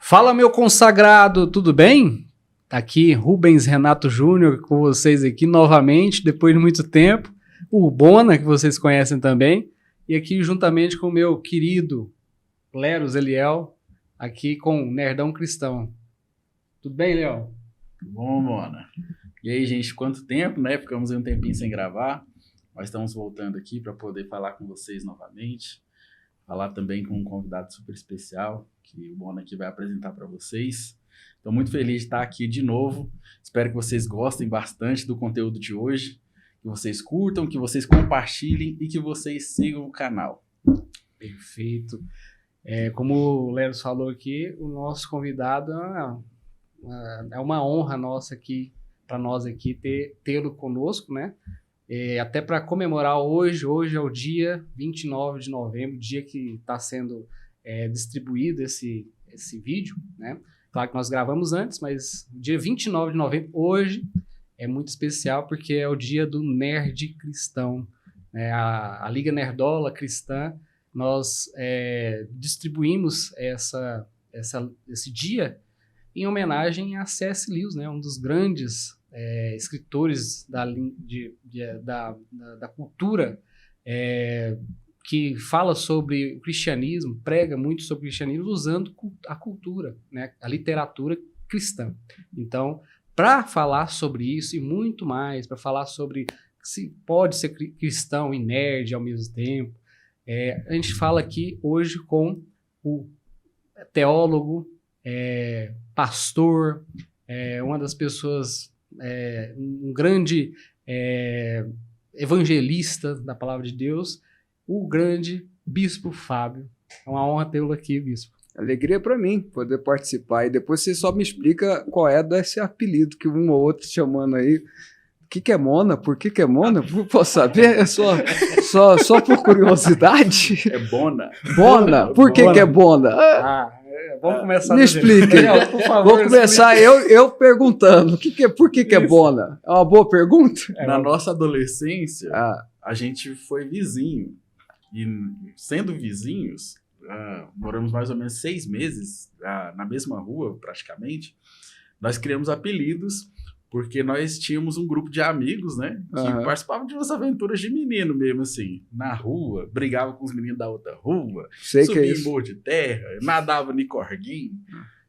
Fala, meu consagrado, tudo bem? Tá aqui Rubens Renato Júnior com vocês aqui novamente, depois de muito tempo. O Bona, que vocês conhecem também. E aqui juntamente com o meu querido Leros Eliel, aqui com o Nerdão Cristão. Tudo bem, Léo? Bom, Mona. E aí, gente, quanto tempo, né? Ficamos aí um tempinho sem gravar. Nós estamos voltando aqui para poder falar com vocês novamente. Falar também com um convidado super especial, que o Bona aqui vai apresentar para vocês. Estou muito feliz de estar aqui de novo. Espero que vocês gostem bastante do conteúdo de hoje. Que vocês curtam, que vocês compartilhem e que vocês sigam o canal. Perfeito. Como o Leros falou aqui, o nosso convidado é uma honra nossa aqui, para nós aqui, tê-lo conosco, né? Até para comemorar hoje é o dia 29 de novembro, dia que está sendo distribuído esse vídeo, né? Claro que nós gravamos antes, mas dia 29 de novembro, hoje, é muito especial porque é o dia do Nerd Cristão, né? A Liga Nerdola Cristã, nós distribuímos esse dia em homenagem a C.S. Lewis, né? Um dos grandes escritores da cultura, que fala sobre o cristianismo, prega muito sobre o cristianismo usando a cultura, né? A literatura cristã. Então, para falar sobre isso e muito mais, para falar sobre se pode ser cristão e nerd ao mesmo tempo, a gente fala aqui hoje com o teólogo, pastor, uma das pessoas, um grande evangelista da palavra de Deus, o grande Bispo Fábio. É uma honra tê-lo aqui, Bispo. Alegria para mim poder participar. E depois você só me explica qual é desse apelido que um ou outro chamando aí. O que é Mona? Por que é Mona? Posso saber? É só por curiosidade? É Bona. Bona? Por que é Bona? Vamos começar. Me explique. Por favor, vou começar eu perguntando. Por que é Bona? É uma boa pergunta? Na nossa adolescência, a gente foi vizinho. E sendo vizinhos, moramos mais ou menos 6 meses na mesma rua, praticamente. Nós criamos apelidos porque nós tínhamos um grupo de amigos, né? Que participavam de umas aventuras de menino mesmo, assim. Na rua, brigava com os meninos da outra rua, subia em morro de terra, nadava no corguinho.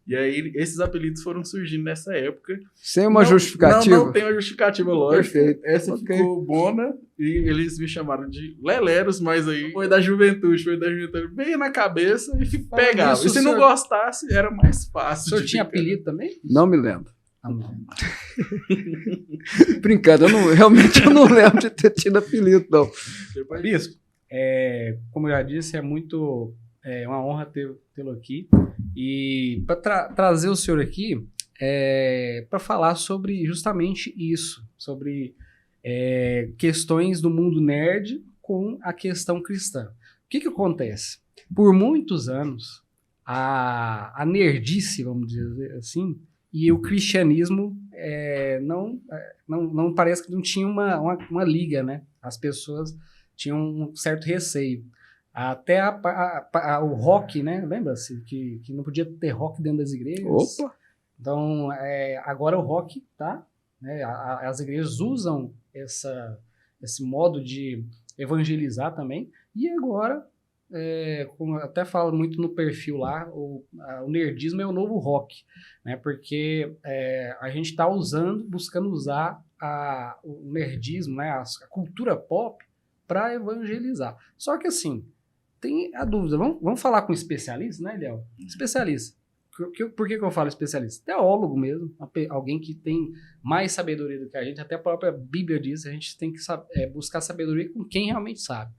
E aí, esses apelidos foram surgindo nessa época. Sem uma justificativa? Não tem uma justificativa, lógico. Perfeito. Essa ficou Bona e eles me chamaram de Leleros, mas aí foi da juventude bem na cabeça e pegava. E se não gostasse, era mais fácil. O senhor tinha apelido também? Não me lembro. Brincando, realmente eu não lembro de ter tido apelido, não. Bispo, como eu já disse, é uma honra tê-lo aqui. E para trazer o senhor aqui, para falar sobre justamente isso, sobre questões do mundo nerd com a questão cristã. O que acontece? Por muitos anos, a nerdice, vamos dizer assim, e o cristianismo não parece que não tinha uma liga, né? As pessoas tinham um certo receio. Até o rock, né? Lembra-se que não podia ter rock dentro das igrejas? Opa! Então, agora o rock tá, né? As igrejas usam esse modo de evangelizar também. E agora, como eu até falo muito no perfil lá, o nerdismo é o novo rock, né? Porque a gente está buscando usar o nerdismo, né? A cultura pop para evangelizar. Só que assim, tem a dúvida, vamos falar com um especialista, né, Léo? Especialista. Por que eu falo especialista? Teólogo mesmo, alguém que tem mais sabedoria do que a gente, até a própria Bíblia diz, a gente tem que buscar sabedoria com quem realmente sabe.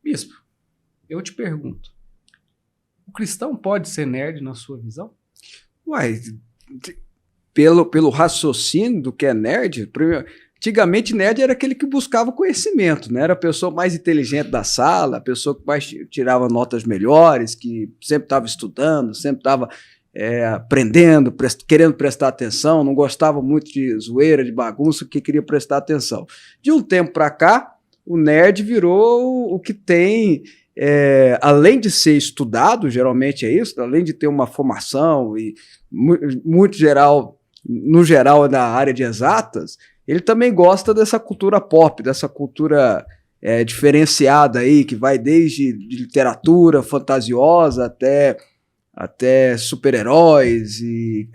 Bispo, eu te pergunto, o cristão pode ser nerd na sua visão? Uai, pelo raciocínio do que é nerd, antigamente nerd era aquele que buscava conhecimento, né? Era a pessoa mais inteligente da sala, a pessoa que mais tirava notas melhores, que sempre estava estudando, sempre estava aprendendo, querendo prestar atenção, não gostava muito de zoeira, de bagunça, que queria prestar atenção. De um tempo para cá, o nerd virou o que tem além de ser estudado, geralmente é isso, além de ter uma formação e muito geral, no geral na área de exatas, ele também gosta dessa cultura pop, dessa cultura diferenciada aí, que vai desde de literatura fantasiosa até super-heróis e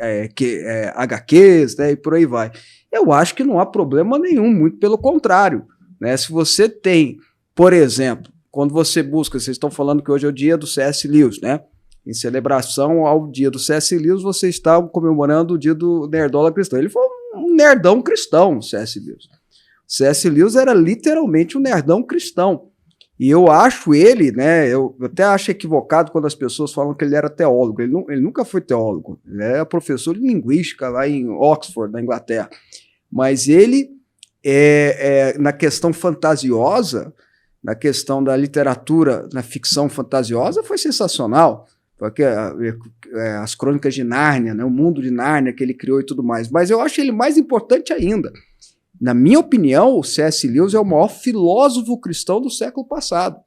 HQs, né, e por aí vai. Eu acho que não há problema nenhum, muito pelo contrário, né? Se você tem, por exemplo, quando você busca, vocês estão falando que hoje é o dia do C.S. Lewis, né? Em celebração ao dia do C.S. Lewis, você está comemorando o dia do nerdola cristão. Ele foi um nerdão cristão, o C.S. Lewis. O C.S. Lewis era literalmente um nerdão cristão. E eu acho ele, né? Eu até acho equivocado quando as pessoas falam que ele era teólogo. Ele nunca foi teólogo. Ele era professor de linguística lá em Oxford, na Inglaterra. Mas ele, na questão fantasiosa, na questão da literatura, na ficção fantasiosa, foi sensacional. Porque as crônicas de Nárnia, né, o mundo de Nárnia que ele criou e tudo mais. Mas eu acho ele mais importante ainda. Na minha opinião, o C.S. Lewis é o maior filósofo cristão do século passado.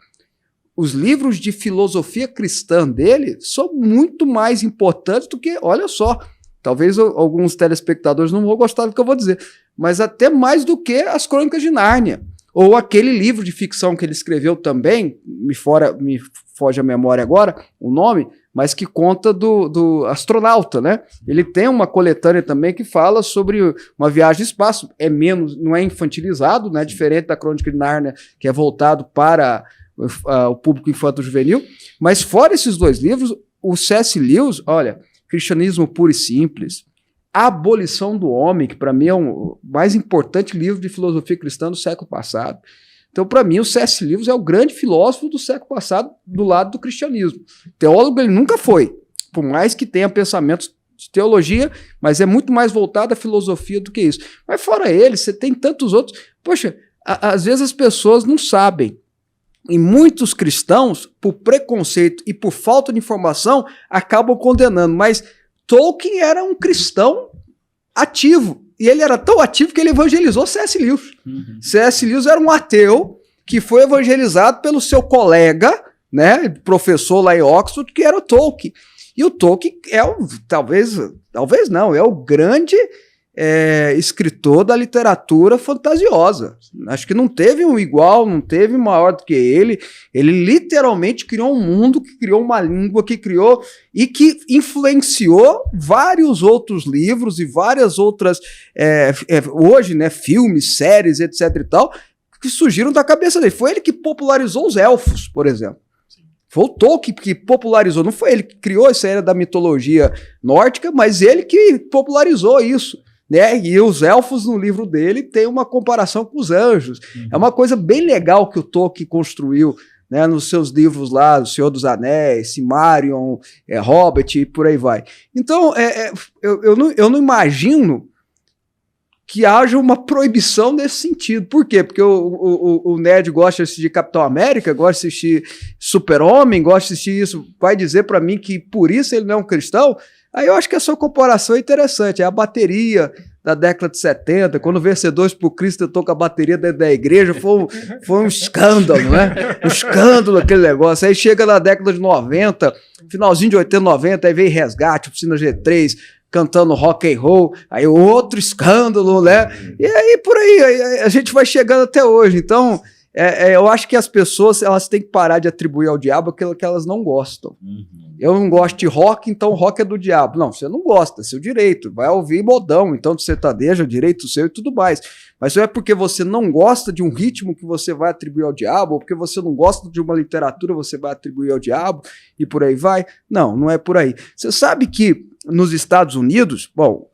Os livros de filosofia cristã dele são muito mais importantes do que, olha só, talvez alguns telespectadores não vão gostar do que eu vou dizer, mas até mais do que as crônicas de Nárnia. Ou aquele livro de ficção que ele escreveu também, me foge a memória agora, o nome, mas que conta do astronauta, né? Ele tem uma coletânea também que fala sobre uma viagem ao espaço, não é infantilizado, né? Diferente da Crônica de Nárnia, que é voltado para o público infanto-juvenil, mas fora esses dois livros, o C.S. Lewis, olha, Cristianismo Puro e Simples, A Abolição do Homem, que para mim é o mais importante livro de filosofia cristã do século passado. Então, para mim, o C.S. Lewis é o grande filósofo do século passado do lado do cristianismo. Teólogo ele nunca foi, por mais que tenha pensamentos de teologia, mas é muito mais voltado à filosofia do que isso. Mas fora ele, você tem tantos outros. Poxa, às vezes as pessoas não sabem. E muitos cristãos, por preconceito e por falta de informação, acabam condenando. Mas Tolkien era um cristão ativo. E ele era tão ativo que ele evangelizou C.S. Lewis. Uhum. C.S. Lewis era um ateu que foi evangelizado pelo seu colega, né, professor lá em Oxford, que era o Tolkien. E o Tolkien é o grande escritor da literatura fantasiosa. Acho que não teve um igual, não teve maior do que ele. Ele literalmente criou um mundo, que criou uma língua, que criou e que influenciou vários outros livros e várias outras, hoje, né, filmes, séries, etc e tal, que surgiram da cabeça dele. Foi ele que popularizou os elfos, por exemplo. Foi o Tolkien que popularizou, não foi ele que criou essa era da mitologia nórdica, mas ele que popularizou isso. Né? E os elfos no livro dele tem uma comparação com os anjos. Uhum. É uma coisa bem legal que o Tolkien construiu, né, nos seus livros lá, O Senhor dos Anéis, Silmarillion, Hobbit e por aí vai. Então, eu não imagino que haja uma proibição nesse sentido. Por quê? Porque o nerd gosta de assistir Capitão América, gosta de assistir Super-Homem, gosta de assistir isso, vai dizer para mim que por isso ele não é um cristão? Aí eu acho que a sua comparação é interessante. É a bateria da década de 70, quando o Vencedores por Cristo tentou com a bateria dentro da igreja, foi um escândalo, né? Um escândalo aquele negócio. Aí chega na década de 90, finalzinho de 80, 90, aí vem Resgate, Oficina G3, cantando rock and roll, aí outro escândalo, né? E aí por aí a gente vai chegando até hoje. Então, eu acho que as pessoas elas têm que parar de atribuir ao diabo aquilo que elas não gostam. Uhum. Eu não gosto de rock, então rock é do diabo. Não, você não gosta, é seu direito. Vai ouvir modão, então de sertanejo, direito seu e tudo mais. Mas não é porque você não gosta de um ritmo que você vai atribuir ao diabo, ou porque você não gosta de uma literatura você vai atribuir ao diabo e por aí vai. Não, não é por aí. Você sabe que nos Estados Unidos, bom,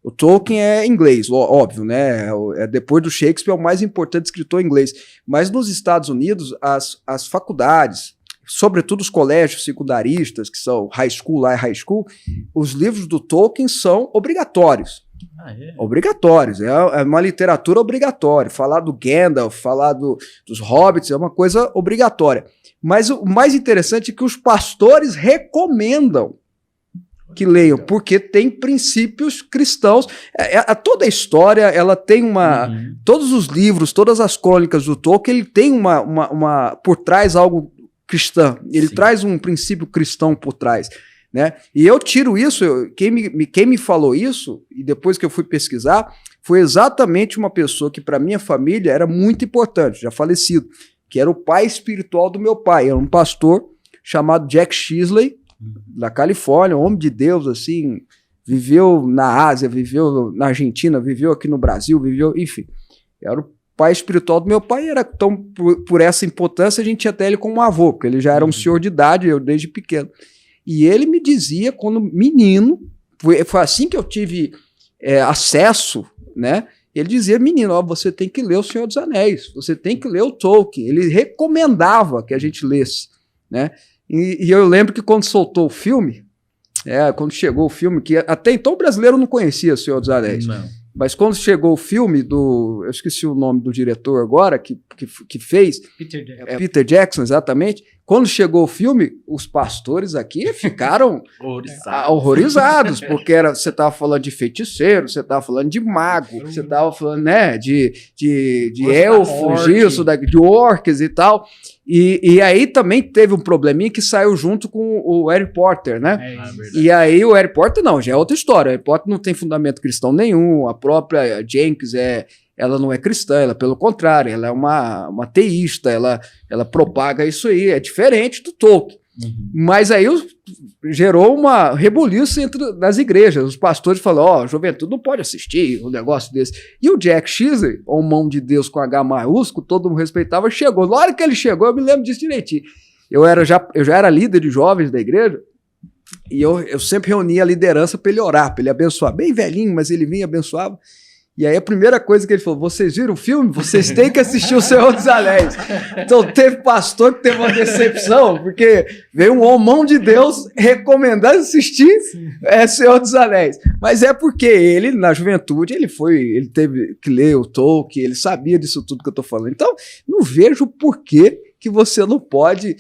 o Tolkien é inglês, óbvio, né? Depois do Shakespeare é o mais importante escritor inglês. Mas nos Estados Unidos, as faculdades, sobretudo os colégios secundaristas, que são high school, lá é high school, os livros do Tolkien são obrigatórios. Obrigatórios, é uma literatura obrigatória. Falar do Gandalf, falar dos hobbits é uma coisa obrigatória. Mas o mais interessante é que os pastores recomendam que leiam, porque tem princípios cristãos. Toda a história, ela tem uma... Todos os livros, todas as crônicas do Tolkien, ele tem por trás algo cristã, ele Sim. traz um princípio cristão por trás, né? E eu tiro isso, quem me falou isso, e depois que eu fui pesquisar, foi exatamente uma pessoa que para minha família era muito importante, já falecido, que era o pai espiritual do meu pai, era um pastor chamado Jack Shisley, da Califórnia, um homem de Deus, assim, viveu na Ásia, viveu na Argentina, viveu aqui no Brasil, viveu, enfim, era o pai espiritual do meu pai, era tão, por essa importância, a gente tinha até ele como avô, porque ele já era um senhor de idade, eu desde pequeno. E ele me dizia, quando menino, foi assim que eu tive acesso, né? Ele dizia, menino, ó, você tem que ler O Senhor dos Anéis, você tem que ler o Tolkien. Ele recomendava que a gente lesse, né? E eu lembro que quando soltou o filme, quando chegou o filme, que até então o brasileiro não conhecia O Senhor dos Anéis. Não. Mas quando chegou o filme eu esqueci o nome do diretor agora, que fez, Peter Jackson. Peter Jackson, exatamente. Quando chegou o filme, os pastores aqui ficaram horrorizados, porque você estava falando de feiticeiro, você estava falando de mago, você estava falando, né, de elfos, de orques e tal. E aí também teve um probleminha que saiu junto com o Harry Potter, né? E aí o Harry Potter não, já é outra história. O Harry Potter não tem fundamento cristão nenhum, a própria Jenkins ela não é cristã, ela pelo contrário, ela é uma teísta, ela propaga isso aí, é diferente do Tolkien. Uhum. Mas aí gerou uma rebuliço das igrejas, os pastores falaram, a juventude não pode assistir um negócio desse. E o Jack Shisley, ou mão de Deus com H maiúsculo, todo mundo respeitava, chegou. Na hora que ele chegou, eu me lembro disso direitinho. Eu já era líder de jovens da igreja, e eu sempre reunia a liderança para ele orar, para ele abençoar. Bem velhinho, mas ele vinha e abençoava. E aí a primeira coisa que ele falou, vocês viram o filme? Vocês têm que assistir O Senhor dos Anéis. Então teve pastor que teve uma decepção, porque veio um homão de Deus recomendando assistir O Senhor dos Anéis. Mas é porque ele, na juventude, ele teve que ler o Tolkien, ele sabia disso tudo que eu estou falando. Então, não vejo por que você não pode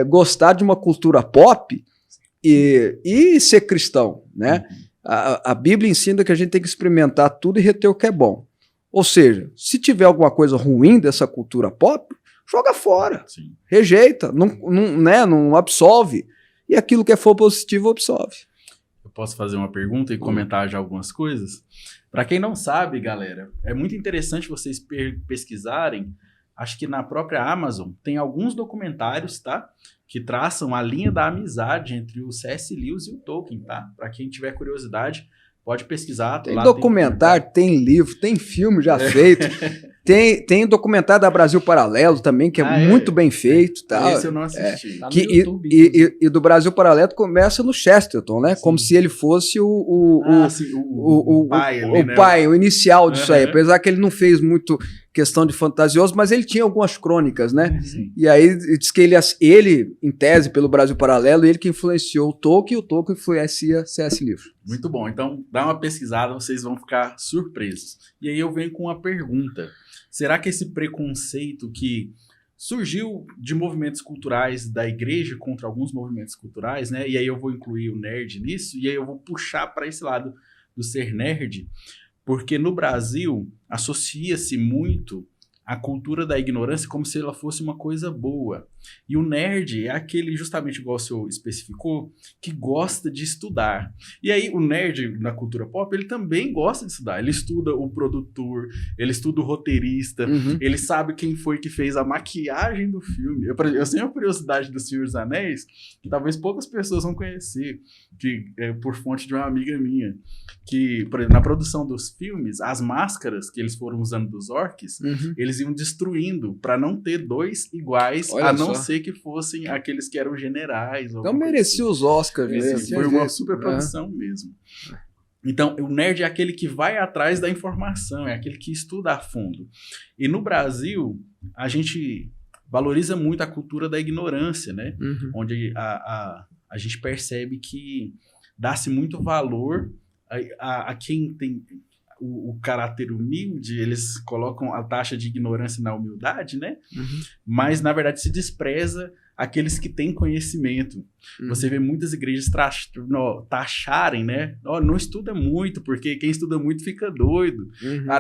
gostar de uma cultura pop e ser cristão, né? A Bíblia ensina que a gente tem que experimentar tudo e reter o que é bom. Ou seja, se tiver alguma coisa ruim dessa cultura pop, joga fora. Sim. Rejeita, não absolve. E aquilo que for positivo, absolve. Eu posso fazer uma pergunta e comentar já algumas coisas? Para quem não sabe, galera, é muito interessante vocês pesquisarem. Acho que na própria Amazon tem alguns documentários, tá? Que traçam a linha da amizade entre o C.S. Lewis e o Tolkien, tá? Para quem tiver curiosidade, pode pesquisar. Tem documentário, tem livro, tem filme já feito. Tem documentário da Brasil Paralelo também, que é muito bem feito. Tá? Esse eu não assisti. Tá no YouTube, e do Brasil Paralelo começa no Chesterton, né? Sim. Como se ele fosse o pai, ali, né? Pai, o inicial disso aí. Apesar que ele não fez muito questão de fantasioso, mas ele tinha algumas crônicas, né? Sim. E aí diz que ele, em tese, pelo Brasil Paralelo, ele que influenciou o Tolkien, e o Tolkien influencia C.S. Lewis. Muito bom. Então, dá uma pesquisada, vocês vão ficar surpresos. E aí eu venho com uma pergunta. Será que esse preconceito que surgiu de movimentos culturais da igreja contra alguns movimentos culturais, né? E aí eu vou incluir o nerd nisso, e aí eu vou puxar para esse lado do ser nerd, porque no Brasil associa-se muito a cultura da ignorância como se ela fosse uma coisa boa. E o nerd é aquele, justamente igual o senhor especificou, que gosta de estudar. E aí o nerd na cultura pop, ele também gosta de estudar. Ele estuda o produtor, ele estuda o roteirista, ele sabe quem foi que fez a maquiagem do filme. Eu tenho a curiosidade do Senhor dos Anéis, que talvez poucas pessoas vão conhecer, que é por fonte de uma amiga minha, que, por exemplo, na produção dos filmes, as máscaras que eles foram usando dos orcs, eles iam destruindo para não ter dois iguais, a não ser que fossem aqueles que eram generais. Então merecia os Oscars. Foi uma super produção mesmo. Então, o nerd é aquele que vai atrás da informação, é aquele que estuda a fundo. E no Brasil, a gente valoriza muito a cultura da ignorância, né? Onde a gente percebe que dá-se muito valor a quem tem o caráter humilde, eles colocam a taxa de ignorância na humildade, né? Mas, na verdade, se despreza aqueles que têm conhecimento. Você vê muitas igrejas taxarem, né? Não estuda muito, porque quem estuda muito fica doido.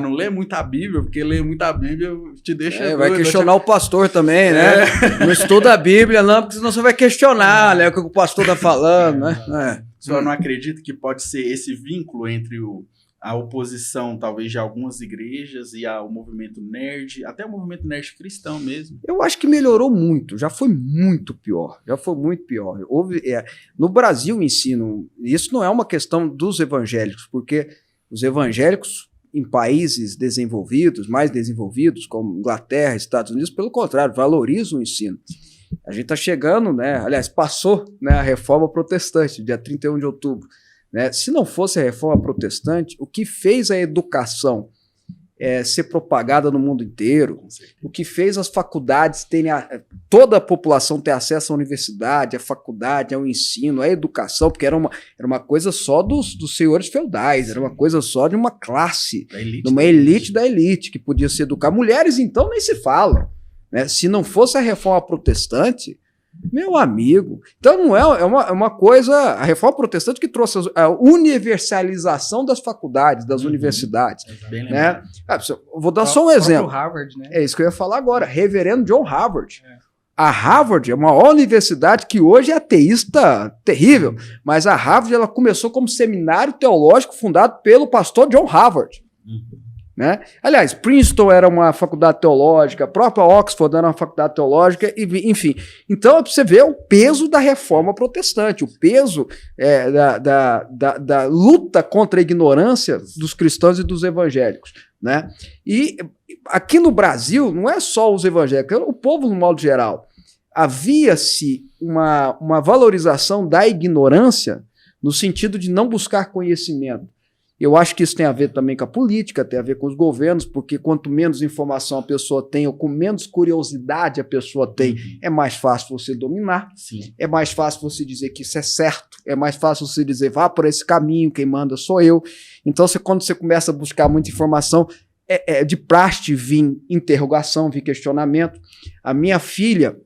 Não lê muito a Bíblia, porque ler muito a Bíblia te deixa doido. Vai questionar o pastor também, né? Não estuda a Bíblia, não, porque senão você vai questionar, né? O que o pastor tá falando, né? Só não acredito que pode ser esse vínculo entre a oposição, talvez, de algumas igrejas e o movimento nerd, até o movimento nerd cristão mesmo. Eu acho que melhorou muito, já foi muito pior. No Brasil, o ensino, isso não é uma questão dos evangélicos, porque os evangélicos em países desenvolvidos, mais desenvolvidos, como Inglaterra, Estados Unidos, pelo contrário, valorizam o ensino. A gente está chegando, né? Aliás, passou, né, a reforma protestante, dia 31 de outubro. Né? Se não fosse a reforma protestante, o que fez a educação ser propagada no mundo inteiro, o que fez as faculdades terem toda a população ter acesso à universidade, à faculdade, ao ensino, à educação, porque era uma coisa só dos senhores feudais, era uma coisa só de uma classe, de uma elite da elite, que podia se educar. Mulheres, então, nem se fala. Né? Se não fosse a reforma protestante, meu amigo, então não é uma coisa, a reforma protestante que trouxe a universalização das faculdades, das universidades. Né? Vou dar só um exemplo. Harvard, né? É isso que eu ia falar agora, reverendo John Harvard. A Harvard é uma universidade que hoje é ateísta terrível, mas a Harvard ela começou como seminário teológico fundado pelo pastor John Harvard. Né? Aliás, Princeton era uma faculdade teológica, a própria Oxford era uma faculdade teológica, enfim. Então, você vê o peso da reforma protestante, o peso da luta contra a ignorância dos cristãos e dos evangélicos. Né? E aqui no Brasil, não é só os evangélicos, é o povo no modo geral. Havia-se uma valorização da ignorância no sentido de não buscar conhecimento. Eu acho que isso tem a ver também com a política, tem a ver com os governos, porque quanto menos informação a pessoa tem, ou com menos curiosidade a pessoa tem, é mais fácil você dominar, é mais fácil você dizer que isso é certo, é mais fácil você dizer, vá por esse caminho, quem manda sou eu. Então, quando você começa a buscar muita informação, de praxe vir interrogação, vir questionamento. A minha filha,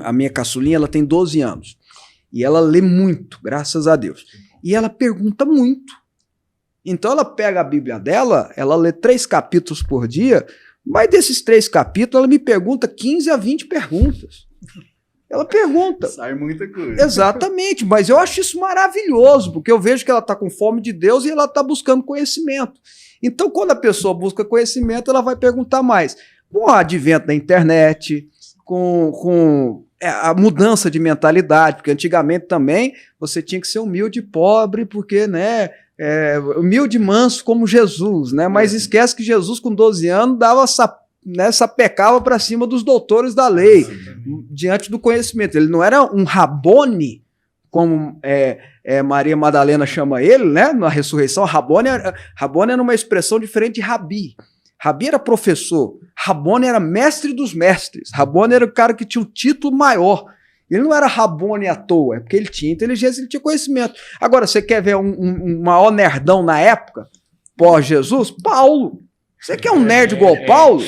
a minha caçulinha, ela tem 12 anos, e ela lê muito, graças a Deus, e ela pergunta muito. Então ela pega a Bíblia dela, ela lê 3 capítulos por dia, mas desses 3 capítulos ela me pergunta 15 a 20 perguntas. Ela pergunta. Sai muita coisa. Exatamente, mas eu acho isso maravilhoso, porque eu vejo que ela está com fome de Deus e ela está buscando conhecimento. Então quando a pessoa busca conhecimento, ela vai perguntar mais. Com o advento da internet, com a mudança de mentalidade, porque antigamente também você tinha que ser humilde e pobre, porque, né, humilde e manso como Jesus, né? Mas esquece que Jesus com 12 anos sapecava para cima dos doutores da lei, diante do conhecimento. Ele não era um Rabone, como Maria Madalena chama ele, né? Na ressurreição, Rabone era uma expressão diferente de Rabi. Rabi era professor, Rabone era mestre dos mestres, Rabone era o cara que tinha o título maior. Ele não era Rabone à toa, é porque ele tinha inteligência, ele tinha conhecimento. Agora, você quer ver um maior nerdão na época, pós-Jesus? Paulo. Você quer um nerd igual Paulo?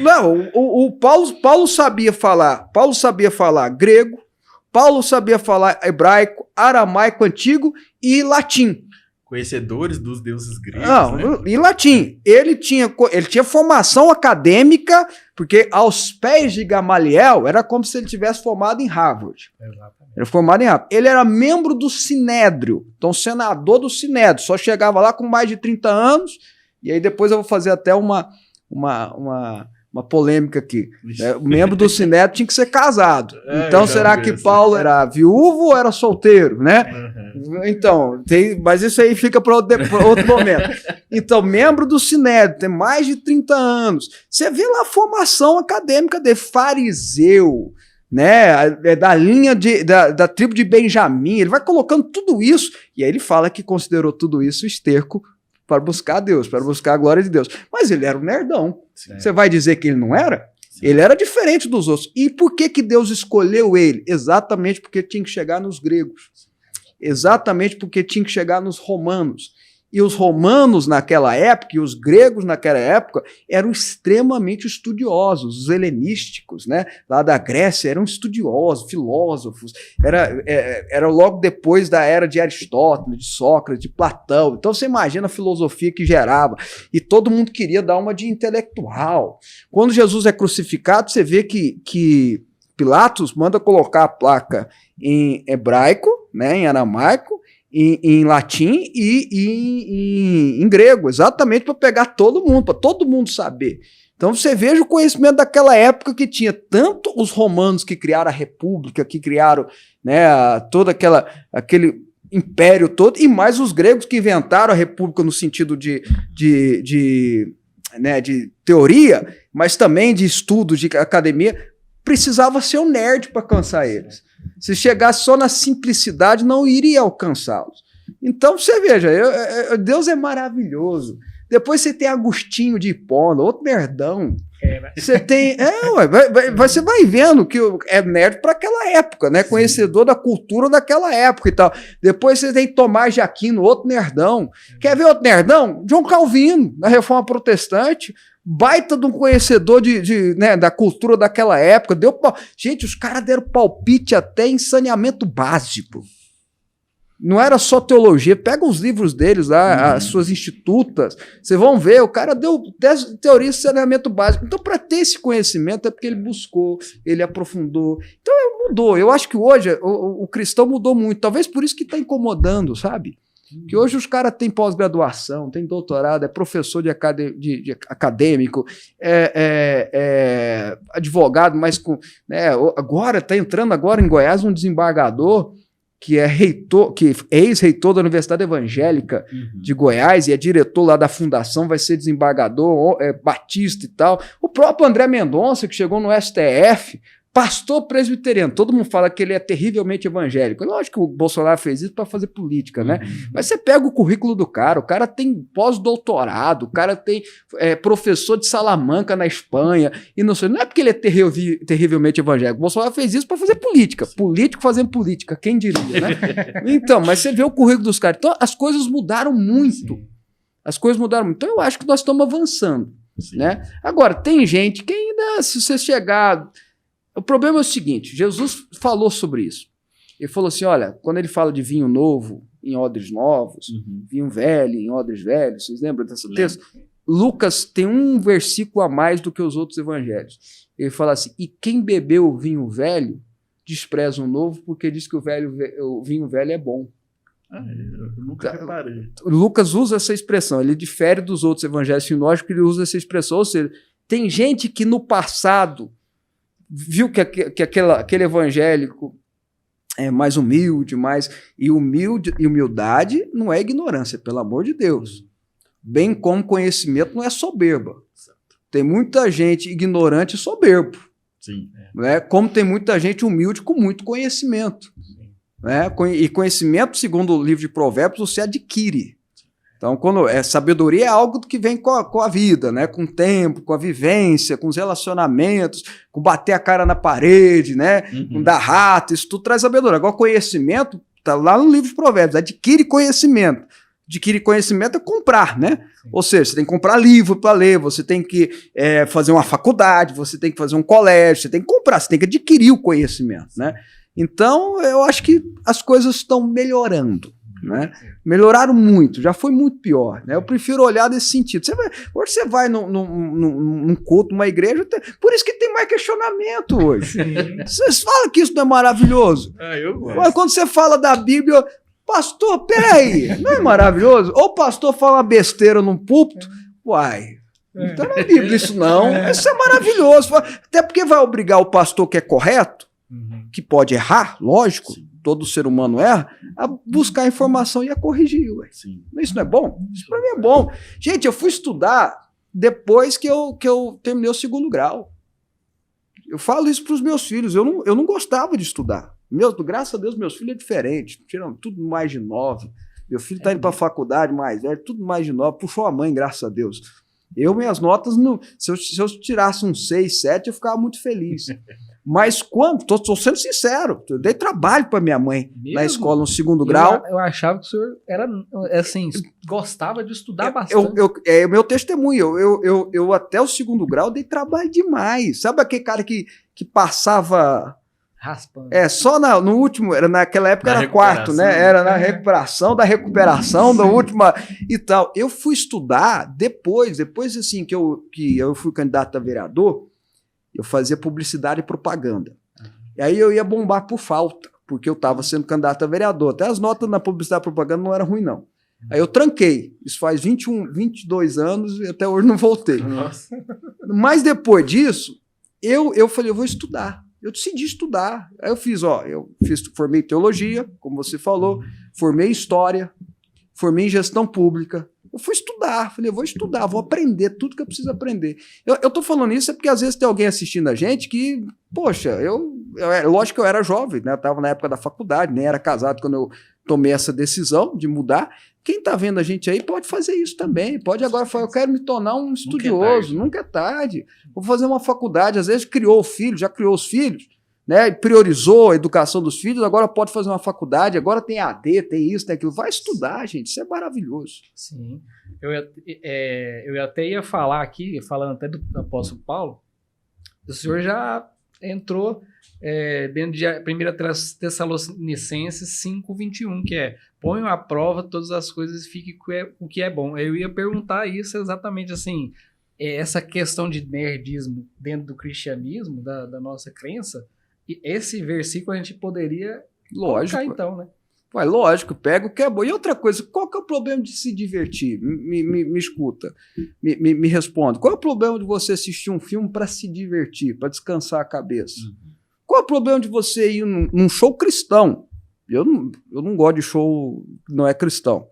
Não, o Paulo sabia falar grego, Paulo sabia falar hebraico, aramaico antigo e latim. Conhecedores dos deuses gregos. Não, né? E latim. Ele tinha formação acadêmica, porque aos pés de Gamaliel era como se ele tivesse formado em Harvard. Exatamente. Era formado em Harvard. Ele era membro do Sinédrio, então senador do Sinédrio. Só chegava lá com mais de 30 anos, e aí depois eu vou fazer até uma polêmica aqui. O membro do Sinédrio tinha que ser casado. Então, será que Paulo era viúvo ou era solteiro, né? Então, mas isso aí fica para outro momento. Então, membro do Sinédrio, tem mais de 30 anos. Você vê lá a formação acadêmica de fariseu, né? Da linha da tribo de Benjamim. Ele vai colocando tudo isso, e aí ele fala que considerou tudo isso esterco para buscar Deus, para buscar a glória de Deus. Mas ele era um nerdão. Você vai dizer que ele não era? Sim. Ele era diferente dos outros. E por que Deus escolheu ele? Exatamente porque tinha que chegar nos gregos. Exatamente porque tinha que chegar nos romanos. E os romanos naquela época, e os gregos naquela época, eram extremamente estudiosos, os helenísticos, né? Lá da Grécia, eram estudiosos, filósofos, era logo depois da era de Aristóteles, de Sócrates, de Platão. Então você imagina a filosofia que gerava, e todo mundo queria dar uma de intelectual. Quando Jesus é crucificado, você vê que Pilatos manda colocar a placa em hebraico, né, em aramaico, em latim e em grego, exatamente para pegar todo mundo, para todo mundo saber. Então você veja o conhecimento daquela época que tinha tanto os romanos que criaram a república, que criaram, né, todo aquele império todo, e mais os gregos que inventaram a república no sentido de teoria, mas também de estudos, de academia. Precisava ser um nerd para alcançar eles. Se chegasse só na simplicidade, não iria alcançá-los. Então, você veja, Deus é maravilhoso. Depois você tem Agostinho de Hipona, outro nerdão. Você tem... você vai vendo que é nerd para aquela época, né? Conhecedor da cultura daquela época e tal. Depois você tem Tomás de Aquino, outro nerdão. Quer ver outro nerdão? João Calvino, na Reforma Protestante. Baita de um conhecedor da cultura daquela época. Gente, os caras deram palpite até em saneamento básico. Não era só teologia. Pega os livros deles lá, as suas institutas, vocês vão ver, o cara deu teoria de saneamento básico. Então, para ter esse conhecimento, é porque ele buscou, ele aprofundou. Então, mudou. Eu acho que hoje o cristão mudou muito. Talvez por isso que está incomodando, sabe? Que hoje os caras têm pós-graduação, têm doutorado, é professor de acadêmico, advogado, mas com... Né, agora está entrando agora em Goiás um desembargador que é ex-reitor da Universidade Evangélica de Goiás e é diretor lá da fundação, vai ser desembargador, batista e tal. O próprio André Mendonça, que chegou no STF, pastor presbiteriano, todo mundo fala que ele é terrivelmente evangélico. Lógico que o Bolsonaro fez isso para fazer política, né? Mas você pega o currículo do cara, o cara tem pós-doutorado, o cara tem professor de Salamanca na Espanha, e não sei, não é porque ele é terrivelmente evangélico. O Bolsonaro fez isso para fazer política. Político fazendo política, quem diria, né? Então, mas você vê o currículo dos caras. Então, as coisas mudaram muito. Sim. As coisas mudaram muito. Então, eu acho que nós estamos avançando, né? Agora, tem gente que ainda, se você chegar... O problema é o seguinte, Jesus falou sobre isso. Ele falou assim, olha, quando ele fala de vinho novo em odres novos, vinho velho em odres velhos, vocês lembram desse texto? Lucas tem um versículo a mais do que os outros evangelhos. Ele fala assim, e quem bebeu o vinho velho despreza o novo porque diz que o vinho velho é bom. Eu nunca reparei. Lucas usa essa expressão, ele difere dos outros evangelhos sinóticos, ele usa essa expressão, ou seja, tem gente que no passado viu que aquele evangélico é mais humilde, e humildade não é ignorância, pelo amor de Deus. Bem como conhecimento não é soberba. Tem muita gente ignorante e soberbo. Sim. Né? Como tem muita gente humilde com muito conhecimento. Né? E conhecimento, segundo o livro de Provérbios, você adquire. Então, sabedoria é algo que vem com a vida, né? Com o tempo, com a vivência, com os relacionamentos, com bater a cara na parede, né? Com dar rato, isso tudo traz sabedoria. Agora, conhecimento está lá no livro de Provérbios, adquire conhecimento. Adquirir conhecimento é comprar, né? Sim. Ou seja, você tem que comprar livro para ler, você tem que fazer uma faculdade, você tem que fazer um colégio, você tem que comprar, você tem que adquirir o conhecimento, né? Então, eu acho que as coisas estão melhorando. Né? Melhoraram muito, já foi muito pior, né? Eu prefiro olhar nesse sentido. Hoje você vai num culto, numa igreja, por isso que tem mais questionamento hoje. Vocês falam que isso não é maravilhoso? Eu gosto. Mas quando você fala da Bíblia, pastor, peraí, não é maravilhoso? Ou o pastor fala uma besteira num púlpito, uai, não tá na Bíblia isso não, isso é maravilhoso. Até porque vai obrigar o pastor que é correto, que pode errar, lógico, todo ser humano erra, a buscar a informação e a corrigir. Ué. Sim. Isso não é bom? Isso para mim é bom. Gente, eu fui estudar depois que eu terminei o 2º grau. Eu falo isso para os meus filhos. Eu não gostava de estudar. Graças a Deus, meus filhos é diferente. Tiram tudo mais de 9. Meu filho está indo para a faculdade mais velho, tudo mais de 9. Puxou a mãe, graças a Deus. Minhas notas, se eu tirasse um 6, 7, eu ficava muito feliz. Mas quando, tô sendo sincero, eu dei trabalho para minha mãe Mesmo? na escola no 2º grau. Eu achava que o senhor era, assim, gostava de estudar bastante. É o meu testemunho. Eu até o 2º grau dei trabalho demais. Sabe aquele cara que passava... Raspando. Só no último, naquela época era quarto, né? Era na recuperação da última e tal. Eu fui estudar depois assim que eu fui candidato a vereador, eu fazia publicidade e propaganda. E aí eu ia bombar por falta, porque eu estava sendo candidato a vereador. Até as notas na publicidade e propaganda não eram ruins, não. Aí eu tranquei. Isso faz 22 anos e até hoje não voltei. Nossa. Mas depois disso, eu falei, eu vou estudar. Eu decidi estudar. Aí eu formei teologia, como você falou, formei história, formei em gestão pública. Eu fui estudar, falei, eu vou estudar, vou aprender tudo que eu preciso aprender. Eu tô falando isso porque às vezes tem alguém assistindo a gente que, poxa, lógico que eu era jovem, né? Eu tava na época da faculdade, nem era casado quando eu tomei essa decisão de mudar. Quem tá vendo a gente aí pode fazer isso também, pode agora falar, eu quero me tornar um estudioso, nunca é tarde. Vou fazer uma faculdade, às vezes já criou os filhos, né? Priorizou a educação dos filhos, agora pode fazer uma faculdade, agora tem AD, tem isso, tem aquilo. Vai estudar, gente, isso é maravilhoso. Sim. Eu até ia falar aqui, falando até do apóstolo Paulo, o senhor já entrou dentro de 1 Tessalonicenses 5:21, que é: ponham à prova todas as coisas e fique o que é bom. Eu ia perguntar isso exatamente assim, essa questão de nerdismo dentro do cristianismo, da nossa crença, e esse versículo a gente poderia colocar então, né? Ué, lógico, pega o que é bom. E outra coisa, qual que é o problema de se divertir? Me escuta, me responda. Qual é o problema de você assistir um filme para se divertir, para descansar a cabeça? Qual é o problema de você ir num show cristão? Eu não gosto de show que não é cristão.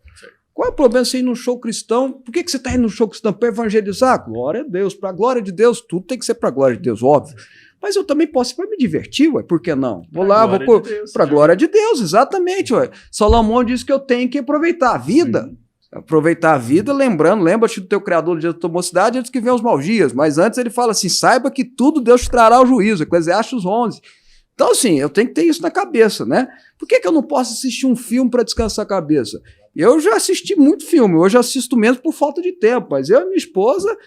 Qual é o problema de você ir num show cristão? Por que você está indo num show cristão? Para evangelizar? Glória a Deus. Para a glória de Deus, tudo tem que ser para a glória de Deus, óbvio. Mas eu também posso ir para me divertir, ué, por que não? Vou lá, vou para a glória de Deus, exatamente, ué. Salomão diz que eu tenho que aproveitar a vida. Sim. Aproveitar a vida, lembra-te do teu Criador no dia da tua mocidade, antes que venham os maus dias. Mas antes ele fala assim, saiba que tudo Deus te trará ao juízo, Eclesiastes 11. Então, assim, eu tenho que ter isso na cabeça, né? Por que eu não posso assistir um filme para descansar a cabeça? Eu já assisti muito filme, hoje assisto menos por falta de tempo, mas eu e minha esposa,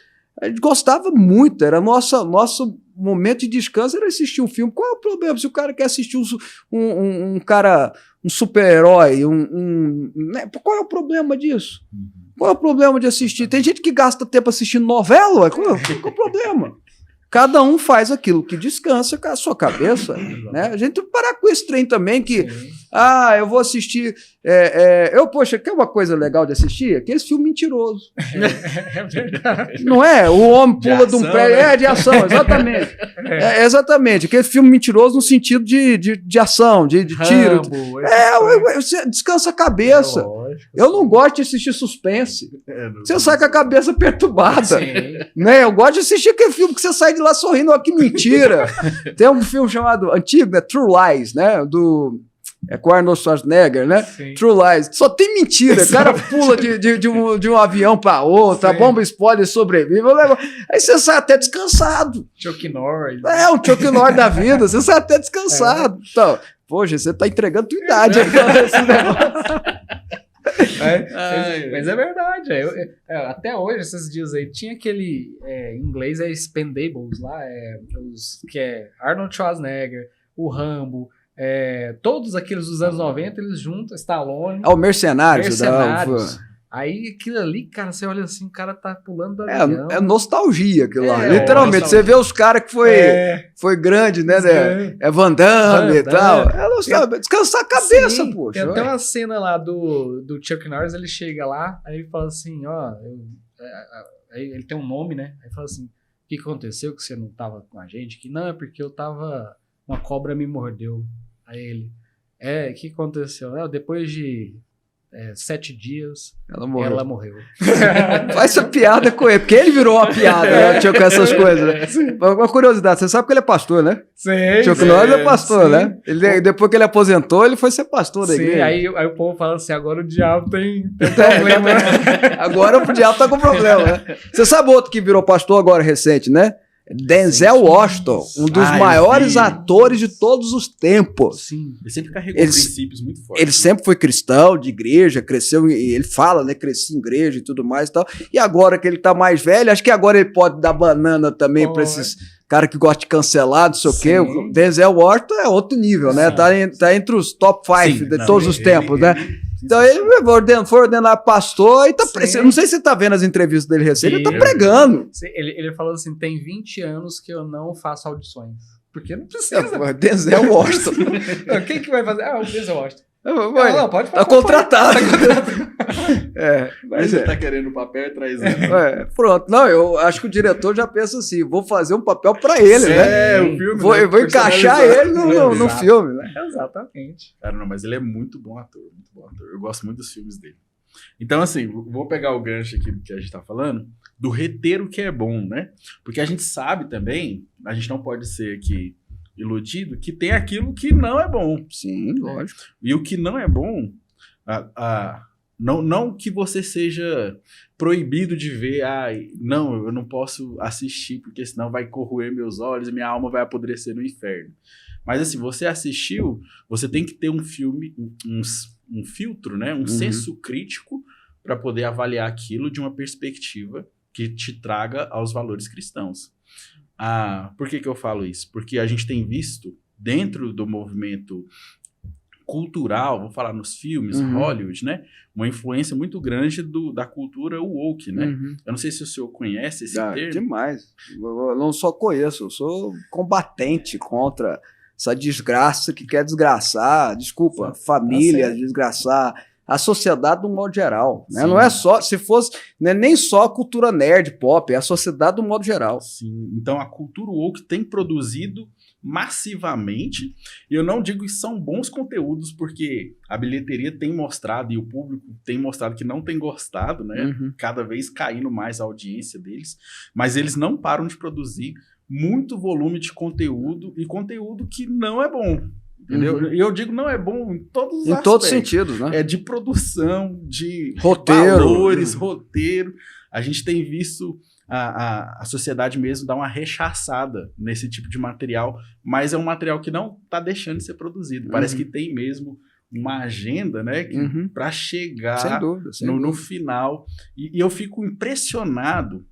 a gente gostava muito, era nosso momento de descanso, era assistir um filme. Qual é o problema? Se o cara quer assistir um super-herói, né? Qual é o problema disso? Qual é o problema de assistir? Tem gente que gasta tempo assistindo novela, qual é o problema? Cada um faz aquilo que descansa com a sua cabeça, né? A gente tem que parar com esse trem também que, eu vou assistir, poxa, quer uma coisa legal de assistir? Aquele filme mentiroso. É verdade. Não é? O homem pula de um prédio, né? De ação, exatamente. Exatamente, aquele filme mentiroso no sentido de ação, de tiro. Você descansa a cabeça. Eu não gosto de assistir suspense. Você sai com a cabeça perturbada. Né? Eu gosto de assistir aquele filme que você sai de lá sorrindo, olha que mentira. Tem um filme chamado, antigo, né? True Lies, né? Com Arnold Schwarzenegger, né? Sim. True Lies. Só tem mentira. O cara pula de um avião para outro, a bomba explode e sobrevive. Aí você sai até descansado. Chuck Norris. Um Chuck Norris da vida. Você sai até descansado. Então, poxa, você tá entregando tua idade aí esse negócio. Mas é verdade. Até hoje, esses dias aí, tinha aquele, em inglês é Expendables lá, que é Arnold Schwarzenegger, o Rambo, todos aqueles dos anos 90, eles juntam, Stallone. O Mercenários. Aí aquilo ali, cara, você olha assim, o cara tá pulando do avião. É nostalgia aquilo lá. Literalmente, nostalgia. Você vê os caras que foi grande, né? Van Damme e tal. Descansar a cabeça, poxa. Tem até uma cena lá do Chuck Norris, ele chega lá, aí ele fala assim, aí ele tem um nome, né? Aí fala assim, o que aconteceu que você não tava com a gente? Que não, é porque uma cobra me mordeu. Aí ele, o que aconteceu? Depois de 7 dias, ela morreu. Faz essa piada com ele, porque ele virou uma piada, né? Chuck, com essas coisas. Né? Uma curiosidade, você sabe que ele é pastor, né? Sim. Chuck Norris é pastor, né? Depois que ele aposentou, ele foi ser pastor da igreja. Aí o povo fala assim, agora o diabo tem problema. Agora o diabo tá com problema, né? Você sabe outro que virou pastor agora recente, né? Denzel Washington, um dos maiores atores de todos os tempos. Sim. Ele sempre carregou princípios muito fortes. Ele sempre foi cristão, de igreja, cresceu, ele fala, né, cresci em igreja e tudo mais e tal. E agora que ele tá mais velho, acho que agora ele pode dar banana também para esses caras que gostam de cancelar, não sei o quê. O Denzel Washington é outro nível, né? Tá entre os top 5 de todos os tempos, né? Então ele foi ordenar pastor e tá não sei se você tá vendo as entrevistas dele recentes, ele tá pregando. Ele falou assim, tem 20 anos que eu não faço audições. Porque não precisa. Denzel Washington. Quem que vai fazer? O Denzel Washington. Não, pode falar. Tá contratado. Mas ele tá querendo o papel e traz ele. Pronto. Não, eu acho que o diretor já pensa assim, vou fazer um papel pra ele, né? O filme. Vou encaixar ele no filme, né? Exatamente. Cara, não, mas ele é muito bom ator, muito bom ator. Eu gosto muito dos filmes dele. Então, assim, vou pegar o gancho aqui do que a gente tá falando, do reter o que é bom, né? Porque a gente sabe também, a gente não pode ser aqui iludido, que tem aquilo que não é bom. Sim, lógico. E o que não é bom, não que você seja proibido de ver, não, eu não posso assistir, porque senão vai corroer meus olhos e minha alma vai apodrecer no inferno. Mas assim, você assistiu, você tem que ter um filme, um filtro, né? Um senso crítico para poder avaliar aquilo de uma perspectiva que te traga aos valores cristãos. Por que eu falo isso? Porque a gente tem visto dentro do movimento cultural, vou falar nos filmes, Hollywood, né? Uma influência muito grande da cultura woke, né? Eu não sei se o senhor conhece esse termo. Demais. Eu não só conheço, eu sou combatente contra essa desgraça que quer desgraçar, família, desgraçar a sociedade de um modo geral, né? Não é só, se fosse, não é nem só a cultura nerd, pop, é a sociedade de um modo geral. Sim, então a cultura woke tem produzido massivamente, e eu não digo que são bons conteúdos, porque a bilheteria tem mostrado, e o público tem mostrado que não tem gostado, né? Cada vez caindo mais a audiência deles, mas eles não param de produzir muito volume de conteúdo, e conteúdo que não é bom. Entendeu? E eu digo não é bom em todos os aspectos. Em todos os sentidos, né? É de produção, de roteiro, valores, roteiro. A gente tem visto a sociedade mesmo dar uma rechaçada nesse tipo de material, mas é um material que não está deixando de ser produzido. Parece que tem mesmo uma agenda, né, para chegar sem dúvida. No final. E eu fico impressionado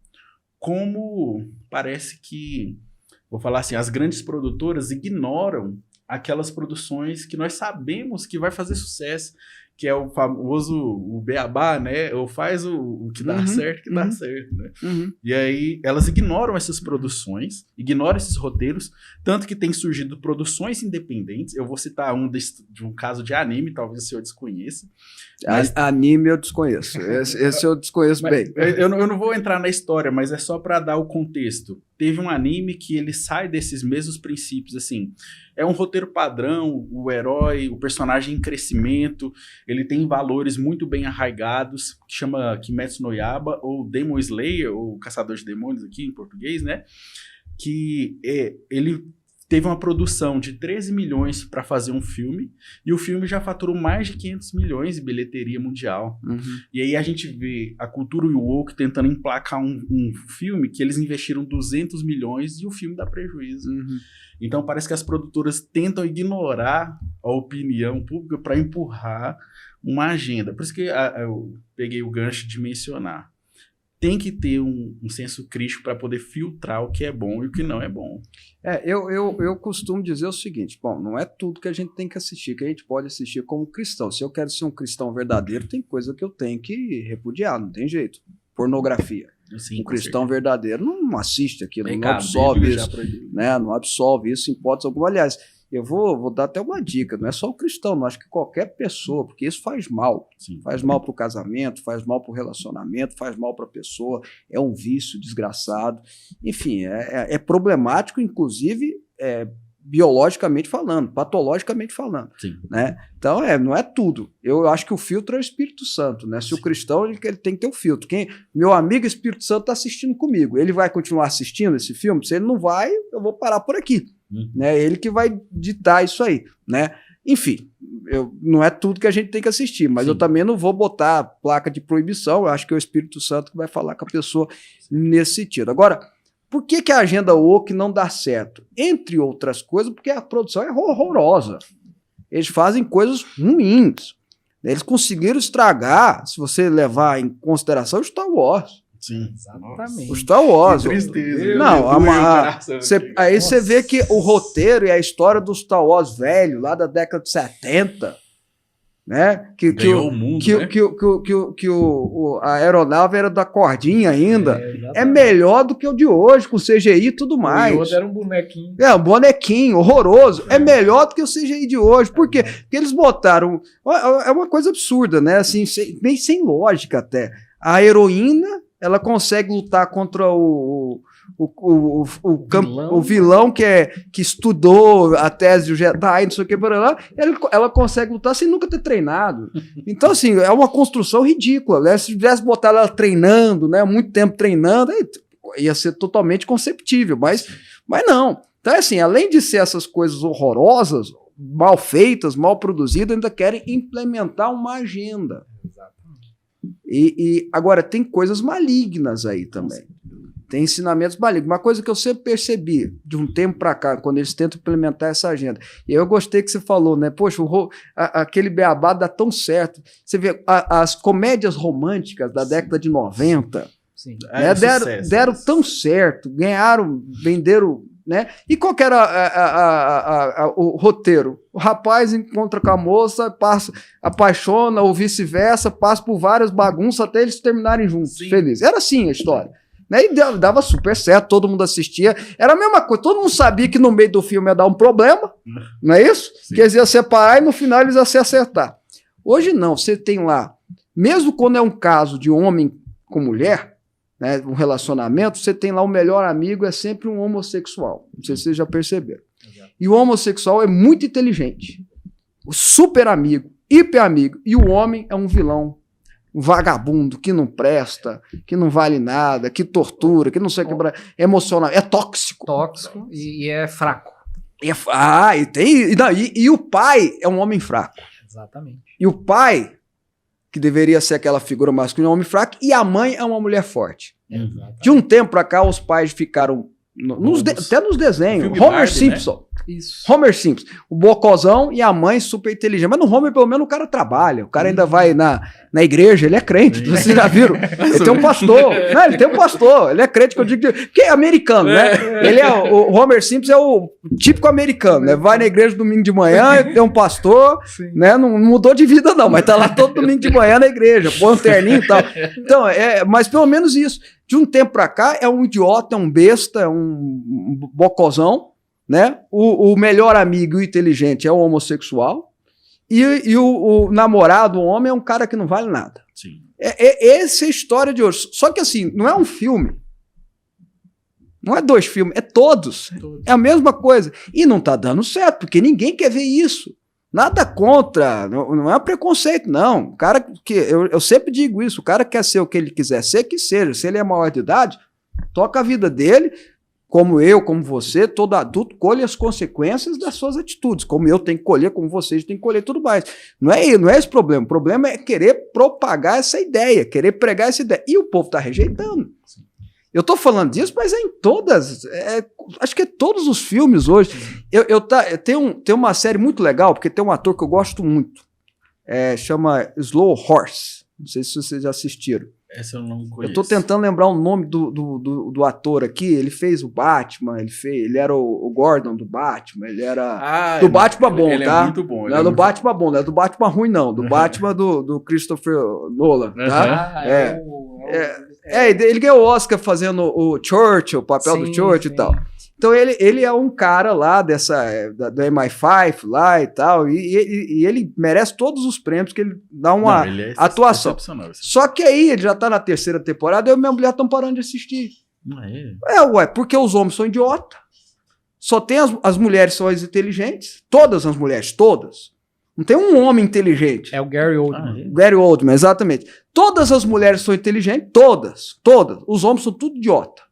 como parece que, vou falar assim, as grandes produtoras ignoram aquelas produções que nós sabemos que vai fazer sucesso, que é o famoso o beabá, né? Ou faz o que dá certo, que dá certo, né? E aí elas ignoram essas produções, ignoram esses roteiros, tanto que tem surgido produções independentes. Eu vou citar de um caso de anime, talvez o senhor desconheça. Mas... Anime eu desconheço. Esse eu desconheço bem. Eu não vou entrar na história, mas é só para dar o contexto. Teve um anime que ele sai desses mesmos princípios, assim. É um roteiro padrão, o herói, o personagem em crescimento, ele tem valores muito bem arraigados, que chama Kimetsu no Yaiba, ou Demon Slayer, ou Caçador de Demônios aqui em português, né? Que ele teve uma produção de 13 milhões para fazer um filme, e o filme já faturou mais de 500 milhões de bilheteria mundial. E aí a gente vê a cultura woke tentando emplacar um filme que eles investiram 200 milhões e o filme dá prejuízo. Então parece que as produtoras tentam ignorar a opinião pública para empurrar uma agenda. Por isso que eu peguei o gancho de mencionar. Tem que ter um senso crítico para poder filtrar o que é bom e o que não é bom. Eu costumo dizer o seguinte, bom, não é tudo que a gente tem que assistir, que a gente pode assistir como cristão. Se eu quero ser um cristão verdadeiro, tem coisa que eu tenho que repudiar, não tem jeito. Pornografia. Sim, um cristão verdadeiro não assiste aquilo, Pecado, não absolve isso, né? Não absolve isso em hipótese alguma. Aliás, eu vou dar até uma dica, não é só o cristão, não, acho que qualquer pessoa, porque isso faz mal. Sim. Faz mal para o casamento, faz mal para o relacionamento, faz mal para a pessoa, é um vício desgraçado. Enfim, é problemático, inclusive, biologicamente falando, patologicamente falando. Sim. Né? Então, não é tudo. Eu acho que o filtro é o Espírito Santo. Né? Se Sim. o cristão ele tem que ter o filtro. Meu amigo Espírito Santo está assistindo comigo. Ele vai continuar assistindo esse filme? Se ele não vai, eu vou parar por aqui. Né? Ele que vai ditar isso aí. Né? Enfim, não é tudo que a gente tem que assistir, mas eu também não vou botar placa de proibição. Eu acho que é o Espírito Santo que vai falar com a pessoa nesse sentido. Agora, Por que a agenda woke não dá certo? Entre outras coisas, porque a produção é horrorosa. Eles fazem coisas ruins. Eles conseguiram estragar, se você levar em consideração, o Star Wars. Sim, Exatamente. O Star Wars. Que tristeza. Não, aí você vê que o roteiro e a história do Star Wars velho, lá da década de 70, né? Ganhou o mundo, né? A aeronave era da cordinha ainda. Exatamente. É melhor do que o de hoje, com CGI e tudo mais. O Yoda era um bonequinho. É, um bonequinho horroroso. É melhor do que o CGI de hoje. Por quê? Porque eles botaram... É uma coisa absurda, né? Assim, bem sem lógica até. A heroína, ela consegue lutar contra o vilão que estudou a tese do Jedi, não sei o que, lá, ela consegue lutar sem nunca ter treinado. Então, assim, é uma construção ridícula, né? Se tivesse botado ela treinando, né, muito tempo treinando, aí ia ser totalmente conceptível, mas não. Então, assim, além de ser essas coisas horrorosas, mal feitas, mal produzidas, ainda querem implementar uma agenda. E agora, tem coisas malignas aí também. Tem ensinamentos malignos. Uma coisa que eu sempre percebi, de um tempo para cá, quando eles tentam implementar essa agenda. E eu gostei que você falou, né? Poxa, aquele beabá dá tão certo. Você vê, as comédias românticas da década de 90, Sim. né, deram tão certo, venderam, né? E qual que era o roteiro? O rapaz encontra com a moça, apaixona, ou vice-versa, passa por várias bagunças até eles terminarem juntos, felizes. Era assim a história. Né? E dava super certo, todo mundo assistia. Era a mesma coisa, todo mundo sabia que no meio do filme ia dar um problema, não é isso? Sim. Que eles iam separar e no final eles iam se acertar. Hoje não, você tem lá, mesmo quando é um caso de homem com mulher, né, um relacionamento, você tem lá o melhor amigo, é sempre um homossexual. Não sei se vocês já perceberam. E o homossexual é muito inteligente, super amigo, hiper amigo, e o homem é um vilão. Um vagabundo que não presta, que não vale nada, que tortura, que não sei o que, é emocional, é tóxico. Tóxico e é fraco. E o pai é um homem fraco. Exatamente. E o pai, que deveria ser aquela figura masculina, é um homem fraco, e a mãe é uma mulher forte. De um tempo pra cá, os pais ficaram, até nos desenhos, Homer Simpson. Né? Isso. Homer Simpson, o bocozão e a mãe super inteligente. Mas no Homer, pelo menos, o cara trabalha. O cara ainda vai na igreja, ele é crente. Vocês já viram? Ele tem um pastor. Não, ele tem um pastor. Ele é crente, que eu digo que é americano, né? O Homer Simpson é o típico americano, né? Vai na igreja domingo de manhã, tem um pastor, né? Não mudou de vida, não, mas tá lá todo domingo de manhã na igreja, põe um terninho e tal. Então, mas pelo menos isso. De um tempo pra cá, é um idiota, é um besta, é um bocozão. Né? O melhor amigo e inteligente é o homossexual e o namorado, o homem, é um cara que não vale nada. Sim. Essa é a história de hoje. Só que assim, não é um filme. Não é 2 filmes, é todos. É a mesma coisa. E não tá dando certo, porque ninguém quer ver isso. Nada contra, não é preconceito, não. O cara que eu sempre digo isso, o cara quer ser o que ele quiser ser, que seja. Se ele é maior de idade, toca a vida dele. Como eu, como você, todo adulto colhe as consequências das suas atitudes. Como eu tenho que colher, como vocês têm que colher tudo mais. Não é esse o problema. O problema é querer propagar essa ideia, querer pregar essa ideia. E o povo está rejeitando. Eu estou falando disso, mas é em todas. Acho que é todos os filmes hoje. Tem uma série muito legal, porque tem um ator que eu gosto muito. Chama Slow Horse. Não sei se vocês já assistiram. Essa eu não conheço. Eu estou tentando lembrar o nome do ator aqui. Ele fez o Batman, ele era o Gordon do Batman, ele era do Batman bom, ele tá? É muito bom. Não é do Batman bom, não é do Batman ruim, não. Do Batman do Christopher Nolan, tá? Ele ganhou o Oscar fazendo o Churchill, o papel do Churchill e tal. Então ele é um cara lá do MI5 lá e tal, e ele merece todos os prêmios que ele dá uma atuação. Só que aí ele já tá na 3ª temporada e eu e minha mulher estão parando de assistir. Porque os homens são idiotas. Só tem as mulheres são as inteligentes, todas as mulheres, todas. Não tem um homem inteligente. É o Gary Oldman. Gary Oldman, exatamente. Todas as mulheres são inteligentes, todas. Os homens são tudo idiota.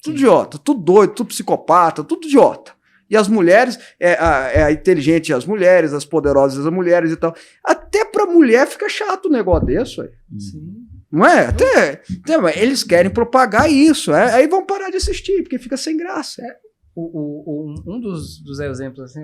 Tudo idiota, tudo doido, tudo psicopata, tudo idiota. E as mulheres, a inteligente as mulheres, as poderosas as mulheres e tal. Até pra mulher fica chato um negócio desse, ué. Não é? Até eles querem propagar isso. Aí vão parar de assistir, porque fica sem graça. Um dos exemplos, assim...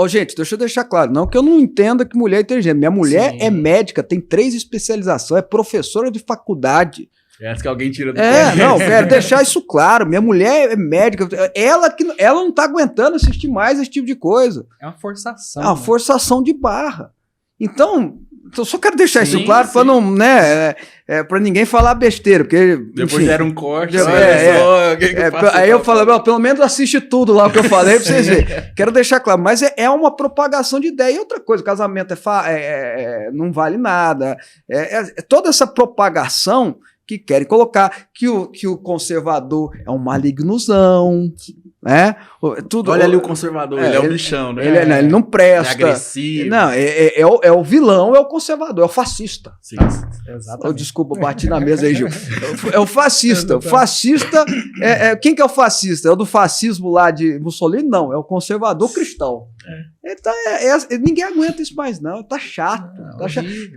Gente, deixa eu deixar claro. Não que eu não entenda que mulher é inteligente. Minha mulher é médica, tem 3 especializações, é professora de faculdade. Antes que alguém tira do não, quero deixar isso claro. Minha mulher é médica. Ela não tá aguentando assistir mais esse tipo de coisa. É uma forçação. É uma forçação de barra. Então, eu só quero deixar isso claro para não, né, para ninguém falar besteira, porque depois era um corte. Aí eu falo, pelo menos assiste tudo lá o que eu falei para vocês verem. Quero deixar claro, mas é uma propagação de ideia. E outra coisa, o casamento não vale nada. Toda essa propagação que querem colocar que o conservador é um malignozão, né? Olha ali o conservador, ele é o bichão, né? Ele não presta. Ele é agressivo. Não, é o vilão, é o conservador, é o fascista. Sim, exatamente. Desculpa, bati na mesa aí, Gil. É o fascista. O fascista, quem que é o fascista? É o do fascismo lá de Mussolini? Não, é o conservador cristão. Então, ninguém aguenta isso mais, não. Tá chato.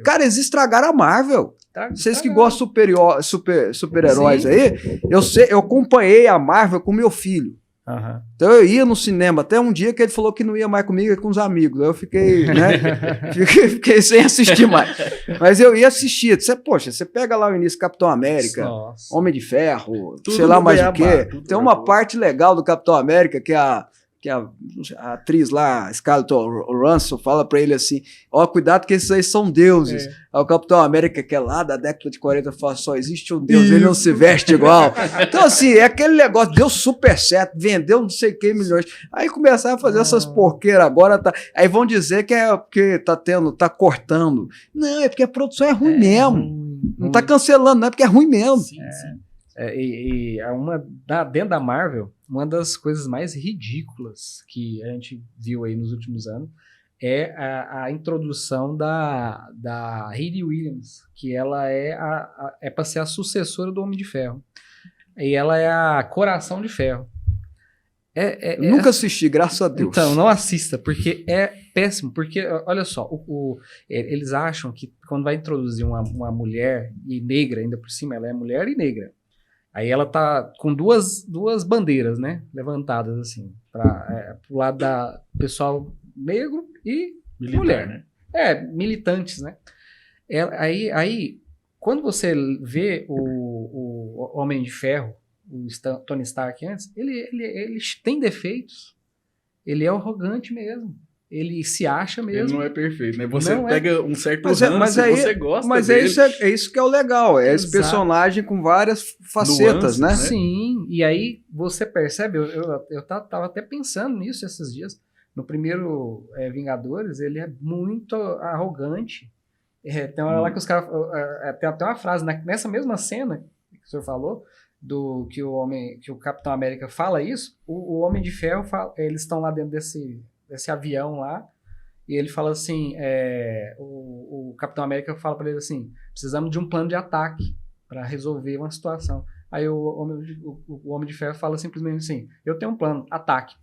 Cara, eles estragaram a Marvel. Vocês que gostam de super-heróis aí, eu acompanhei a Marvel com meu filho. Uhum. Então eu ia no cinema, até um dia que ele falou que não ia mais comigo, ia com os amigos. Aí eu fiquei, né? fiquei sem assistir mais. Mas eu ia assistir. Você pega lá o início Capitão América, Nossa. Homem de Ferro, tudo sei lá mais o Beabá, quê. Tem uma parte legal do Capitão América que a atriz lá, Scarlett Johansson, fala pra ele assim, cuidado que esses aí são deuses. Aí o Capitão América, que é lá da década de 40, fala, só existe um deus, ele não se veste igual. Então assim, é aquele negócio, deu super certo, vendeu não sei que milhões. Aí começaram a fazer essas porqueiras agora, aí vão dizer que é porque tá cortando. Não, é porque a produção é ruim mesmo. Não tá cancelando, não é porque é ruim mesmo. Sim. Dentro da Marvel, uma das coisas mais ridículas que a gente viu aí nos últimos anos é a introdução da Hayley Williams, que ela é para ser a sucessora do Homem de Ferro. E ela é a Coração de Ferro. Nunca assisti, graças a Deus. Então, não assista, porque é péssimo. Porque, olha só, eles acham que quando vai introduzir uma mulher e negra, ainda por cima, ela é mulher e negra. Aí ela tá com duas bandeiras, né? Levantadas, assim, pro lado da pessoal negro e militar, mulher. né? Militantes, né? Aí, quando você vê o Homem de Ferro, o Tony Stark antes, ele tem defeitos. Ele é arrogante mesmo. Ele se acha mesmo. Ele não é perfeito, né? Você pega um certo ranço, você gosta mas dele. É isso que é o legal. É esse personagem com várias facetas, né? Sim. E aí você percebe, eu tava até pensando nisso esses dias. No primeiro Vingadores, ele é muito arrogante. Tem uma hora lá que os caras... tem até uma frase, nessa mesma cena que o senhor falou, que o Capitão América fala isso, o Homem de Ferro fala, eles estão lá dentro desse avião lá, e ele fala assim, o Capitão América fala para ele assim, precisamos de um plano de ataque para resolver uma situação. Aí o Homem de Ferro fala simplesmente assim, eu tenho um plano, ataque,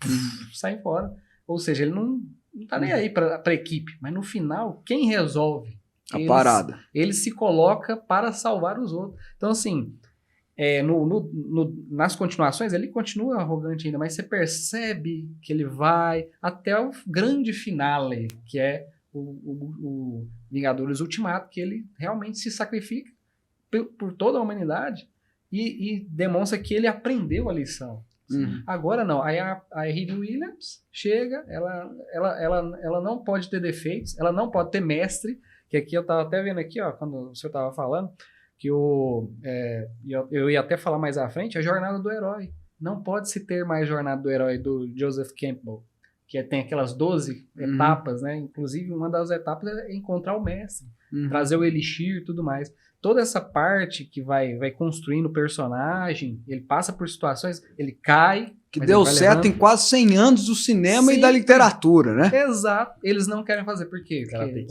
sai fora. Ou seja, ele não tá nem aí para a equipe, mas no final, quem resolve? Parada. Ele se coloca para salvar os outros. Então assim, nas continuações, ele continua arrogante ainda, mas você percebe que ele vai até o grande finale, que é o Vingadores Ultimato, que ele realmente se sacrifica por toda a humanidade e demonstra que ele aprendeu a lição. Agora não, aí a Hayley Williams chega, ela não pode ter defeitos, ela não pode ter mestre, que aqui eu estava até vendo aqui, quando o senhor estava falando, que eu ia até falar mais à frente, a jornada do herói. Não pode se ter mais jornada do herói do Joseph Campbell, que tem aquelas 12 etapas, né? Inclusive, uma das etapas é encontrar o mestre, trazer o elixir e tudo mais. Toda essa parte que vai construindo o personagem, ele passa por situações, ele cai... Que deu certo em quase 100 anos do cinema e da literatura, né? Exato. Eles não querem fazer. Por quê? Porque,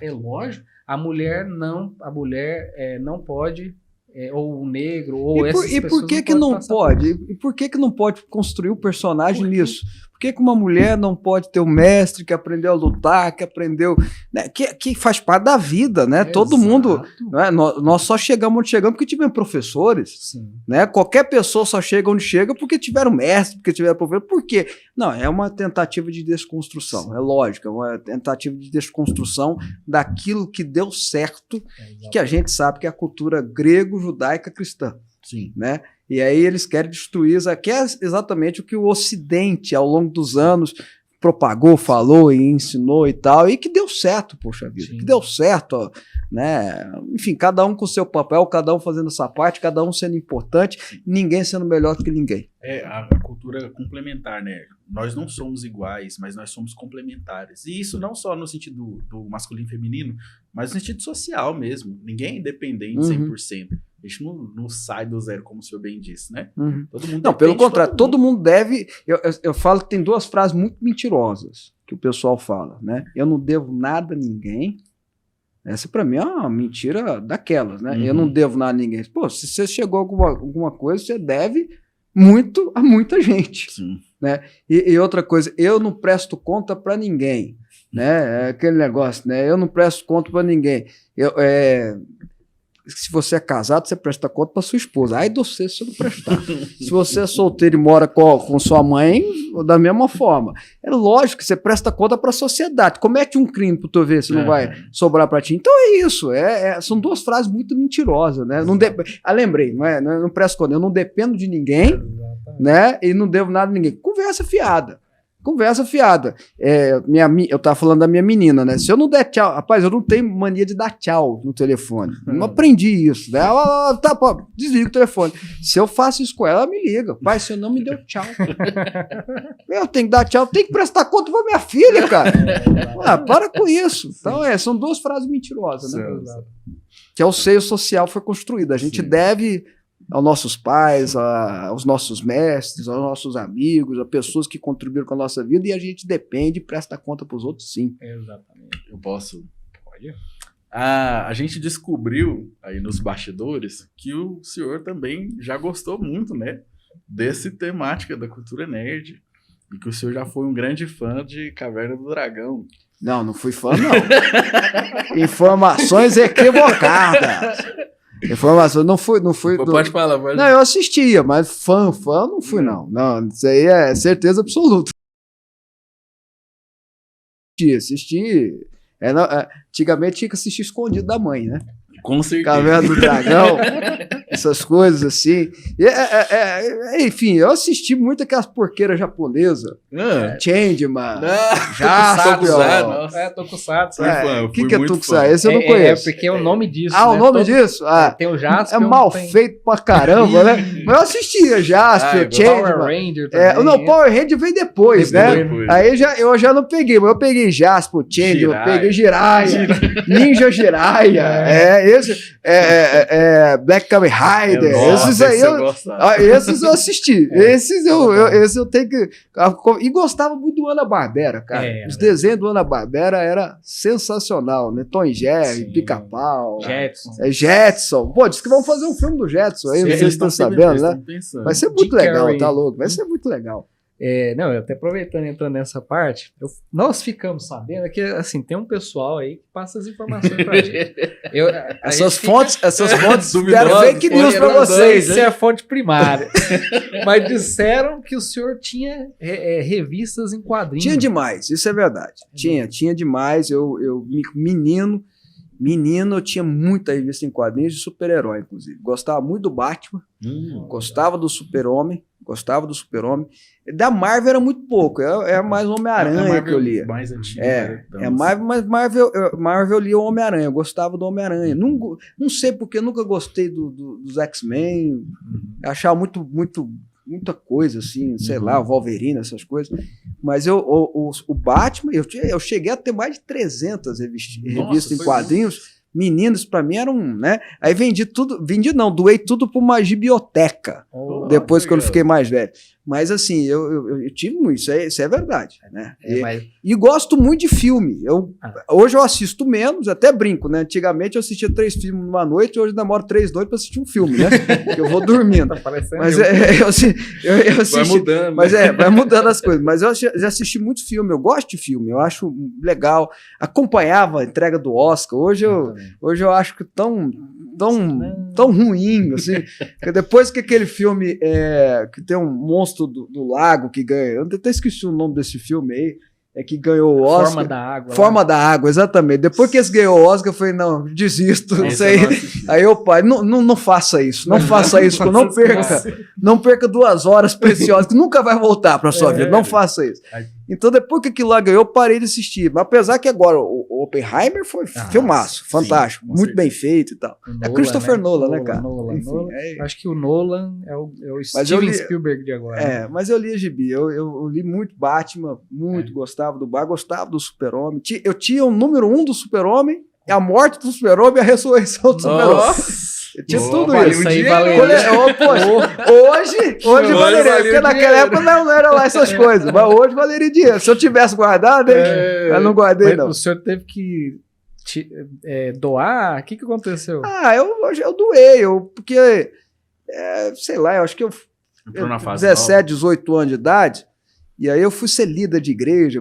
é lógico. A mulher não pode, ou o negro, ou essas pessoas. E por que não pode? E por que não pode construir o personagem nisso? Por que uma mulher não pode ter um mestre que aprendeu a lutar, que aprendeu, né, que faz parte da vida, né? Todo mundo, né, nós só chegamos onde chegamos porque tivemos professores, né? Qualquer pessoa só chega onde chega porque tiveram mestre, porque tiveram professor. Por quê? Não, é uma tentativa de desconstrução, é lógico, é uma tentativa de desconstrução daquilo que deu certo, que a gente sabe que é a cultura grego-judaica cristã. Sim. Né? E aí eles querem destruir, que é exatamente o que o Ocidente, ao longo dos anos, propagou, falou e ensinou e tal, e que deu certo, poxa vida, que deu certo, ó, né? Enfim, cada um com o seu papel, cada um fazendo essa parte, cada um sendo importante, ninguém sendo melhor do que ninguém. É a cultura complementar, né? Nós não somos iguais, mas nós somos complementares. E isso não só no sentido do masculino e feminino, mas no sentido social mesmo. Ninguém é independente 100%. A gente não sai do zero, como o senhor bem disse, né? Todo mundo não, pelo contrário, todo mundo deve... Eu falo que tem duas frases muito mentirosas que o pessoal fala, né? Eu não devo nada a ninguém. Essa, pra mim, é uma mentira daquelas, né? Eu não devo nada a ninguém. Pô, se você chegou a alguma coisa, você deve muito a muita gente. Sim. Né? E outra coisa, eu não presto conta pra ninguém. Né? É aquele negócio, né? Eu não presto conta pra ninguém. Se você é casado, você presta conta para sua esposa. Aí de você, se você não prestar. Se você é solteiro e mora com sua mãe, da mesma forma. É lógico que você presta conta para a sociedade. Comete um crime para tu ver se não vai sobrar para ti. Então é isso. São duas frases muito mentirosas. Né? Lembrei, não presto conta. Eu não dependo de ninguém, né? E não devo nada a ninguém. Conversa fiada. Conversa fiada. Eu tava falando da minha menina, né? Se eu não der tchau... Rapaz, eu não tenho mania de dar tchau no telefone. Não aprendi isso. Né? Tá, pô, desliga o telefone. Se eu faço isso com ela, ela me liga. Pai, você não me deu tchau. Eu tenho que dar tchau, eu tenho que prestar conta pra minha filha, cara. Para com isso. Então, são duas frases mentirosas, né? Que é o seio social foi construído. A gente deve... aos nossos pais, aos nossos mestres, aos nossos amigos, a pessoas que contribuíram com a nossa vida, e a gente depende e presta conta para os outros, sim. Exatamente. Eu posso? Pode. A gente descobriu aí nos bastidores que o senhor também já gostou muito, né, desse temática da cultura nerd, e que o senhor já foi um grande fã de Caverna do Dragão. Não fui fã, não. Informações equivocadas. Informação, não fui. Pode falar, pode. Não, eu assistia, mas fã não fui, não. Não, isso aí é certeza absoluta. Assisti. Antigamente tinha que assistir escondido da mãe, né? Com certeza. Caverna do Dragão, essas coisas assim. Enfim, eu assisti muito aquelas porqueiras japonesas. Changeman, Jaspion. Tokusatsu. O que é Tokusatsu? Esse eu não conheço. É porque é o nome disso. O nome disso? Tem o Jaspion. É mal feito pra caramba, né? Mas eu assistia Jaspion, Changeman. Power Ranger também. Não, Power Ranger veio depois, né? Aí eu já não peguei, mas eu peguei Jaspion, Changeman, peguei Jiraiya, Ninja Jiraiya, Black Kamen Rider, esses eu assisti. Esses eu tenho que... E gostava muito do Hanna-Barbera, cara. Os desenhos do Hanna-Barbera era sensacional, né? Tom e Jerry, Pica-Pau, Jetson. Pô, diz que vão fazer um filme do Jetson aí, vocês estão sabendo, né? Vai ser muito legal, tá louco? Vai ser muito legal. Não, eu até aproveitando, entrando nessa parte, nós ficamos sabendo que, assim, tem um pessoal aí que passa as informações pra gente. Essas fontes deram fake news pra vocês. Isso é a fonte primária. Mas disseram que o senhor tinha revistas em quadrinhos. Tinha demais, isso é verdade. Tinha demais. Menino, eu tinha muita revista em quadrinhos de super-herói, inclusive. Gostava muito do Batman, gostava do Super-Homem. Da Marvel era muito pouco, é mais Homem-Aranha que eu lia. Mais antigo, mas Marvel eu lia o Homem-Aranha, eu gostava do Homem-Aranha. Não sei porque nunca gostei dos X-Men, achava muita coisa assim, sei lá, o Wolverine, essas coisas. Mas o Batman, eu cheguei a ter mais de 300 revistas em quadrinhos. Meninos, pra mim, eram, né? Aí doei tudo pra uma biblioteca, depois que eu fiquei mais velho. Mas assim, eu tive muito, isso é verdade, né? Mas... E gosto muito de filme. Hoje eu assisto menos, até brinco, né? Antigamente eu assistia 3 filmes numa noite, hoje eu demoro 3 noites para assistir um filme, né? Eu vou dormindo. Tá parecendo mas eu assisti, vai mudando. Mas vai mudando as coisas. Mas eu já assisti muito filme, eu gosto de filme, eu acho legal. Acompanhava a entrega do Oscar. Hoje eu acho que tão ruim, assim. Porque depois que aquele filme que tem um monstro do lago que ganha, eu até esqueci o nome desse filme aí, que ganhou o Oscar. Forma da Água. Forma da Água, exatamente. Depois que esse ganhou o Oscar, eu falei, não, desisto. Aí o pai, não faça isso, não faça isso, não perca 2 horas preciosas, que nunca vai voltar para sua vida, não faça isso. Então, depois que aquilo lá ganhou, eu parei de assistir. Mas apesar que agora o Oppenheimer foi filmaço, fantástico, muito bem feito e tal. É Christopher Nolan, né, cara? Nolan. Acho que o Nolan é o Steven Spielberg de agora. Mas eu li a gibi, eu li muito Batman, muito gostava do Batman, gostava do Super-Homem. Eu tinha o número 1 do Super-Homem, a morte do Super-Homem e a ressurreição do Super-Homem. Eu tinha tudo isso. Aí valeria. Hoje valeria, porque naquela época não era lá essas coisas, mas hoje valeria dinheiro. Se eu tivesse guardado, eu não guardei, não. O senhor teve que doar? O que aconteceu? Eu doei, porque, sei lá, eu acho que eu 17, 18 anos de idade, e aí eu fui ser líder de igreja,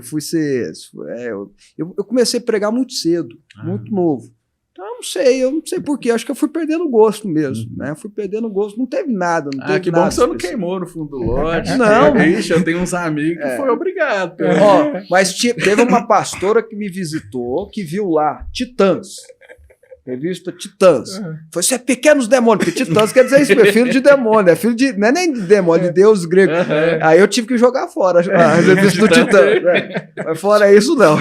eu comecei a pregar muito cedo, muito novo. Então eu não sei porquê, acho que eu fui perdendo o gosto mesmo, né? Fui perdendo o gosto, não teve nada. Que bom que você não queimou no fundo do lote. Não. Ixi, eu tenho uns amigos que foi obrigado. Mas teve uma pastora que me visitou, que viu lá Titãs. Revista Titãs. Foi assim, Pequenos Demônios, porque Titãs quer dizer isso, é filho de demônio, não é nem de demônio, de Deus grego. Aí eu tive que jogar fora a revista do Titãs. Mas fora isso, não.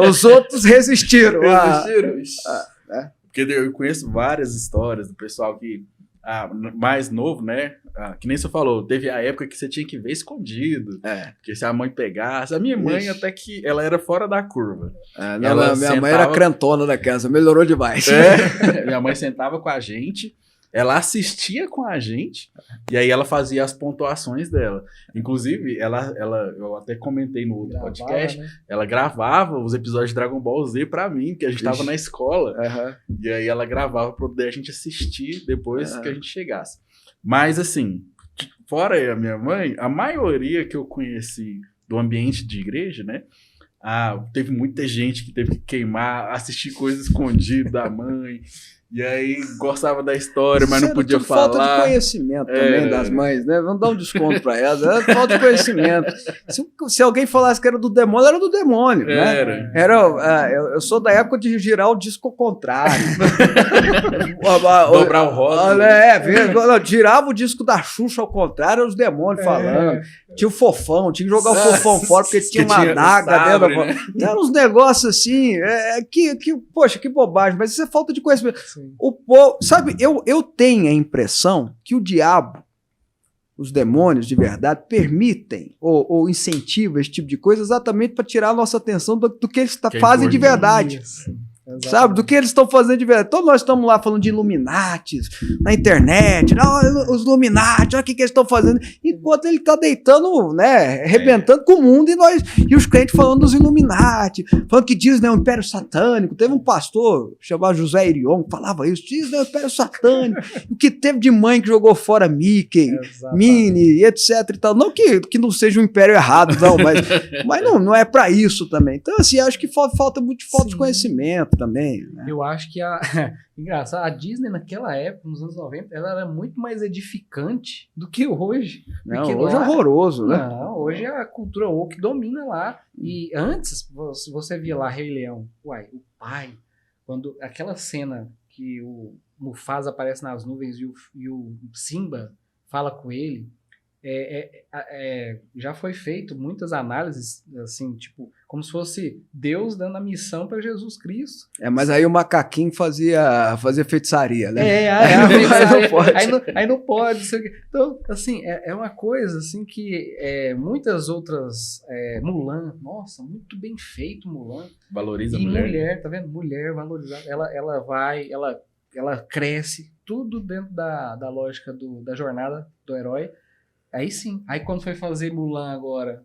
Os outros resistiram. Porque eu conheço várias histórias do pessoal que mais novo, né? Que nem você falou, teve a época que você tinha que ver escondido. Porque se a mãe pegasse. A minha mãe, até que ela era fora da curva. Minha mãe era crentona da casa, melhorou demais. Minha mãe sentava com a gente, ela assistia com a gente, e aí ela fazia as pontuações dela. Inclusive, eu até comentei no outro podcast, né? Ela gravava os episódios de Dragon Ball Z pra mim, porque a gente tava na escola. E aí ela gravava pra poder a gente assistir depois que a gente chegasse. Mas assim, fora a minha mãe, a maioria que eu conheci do ambiente de igreja, né? Teve muita gente que teve que queimar, assistir coisas escondidas da mãe. E aí gostava da história, mas não podia falar. Falta de conhecimento também das mães, né? Vamos dar um desconto para elas. Era falta de conhecimento. Se alguém falasse que era do demônio, era do demônio, né? Eu sou da época de girar o disco ao contrário. Dobrar o rótulo. Girava o disco da Xuxa ao contrário, os demônios falando. Tinha o fofão, tinha que jogar o fofão fora, porque tinha uma adaga dentro. Né? Eram uns negócios assim, poxa, que bobagem, mas isso é falta de conhecimento. O povo, sabe, eu tenho a impressão que o diabo, os demônios de verdade, permitem ou incentivam esse tipo de coisa exatamente para tirar a nossa atenção do que eles fazem de verdade. Sabe, do que eles estão fazendo de verdade. Então nós estamos lá falando de Illuminati na internet, os Illuminati, olha o que eles estão fazendo, enquanto ele está deitando, né, arrebentando com o mundo, e os crentes falando dos Illuminati, falando que Disney é um império satânico. Teve um pastor chamado José Irion que falava isso, Disney é um império satânico, o que teve de mãe que jogou fora Mickey, Minnie, etc e tal. Não que não seja um império errado, não, mas não é para isso também. Então assim, acho que falta de conhecimento também, né? Eu acho que engraçado, a Disney naquela época, nos anos 90, ela era muito mais edificante do que hoje. Não, hoje é horroroso, né? Não, hoje é a cultura woke domina lá. E antes, se você via lá Rei Leão, o pai, quando aquela cena que o Mufasa aparece nas nuvens e o Simba fala com ele, já foi feito muitas análises, assim, tipo, como se fosse Deus dando a missão para Jesus Cristo. Mas aí o macaquinho fazia feitiçaria, né? Aí não pode. Então, assim, é uma coisa assim que muitas outras... Mulan, nossa, muito bem feito Mulan. Valoriza a mulher. mulher. Tá vendo? Mulher valorizada. Ela cresce, tudo dentro da lógica da jornada do herói. Aí sim. Aí quando foi fazer Mulan agora,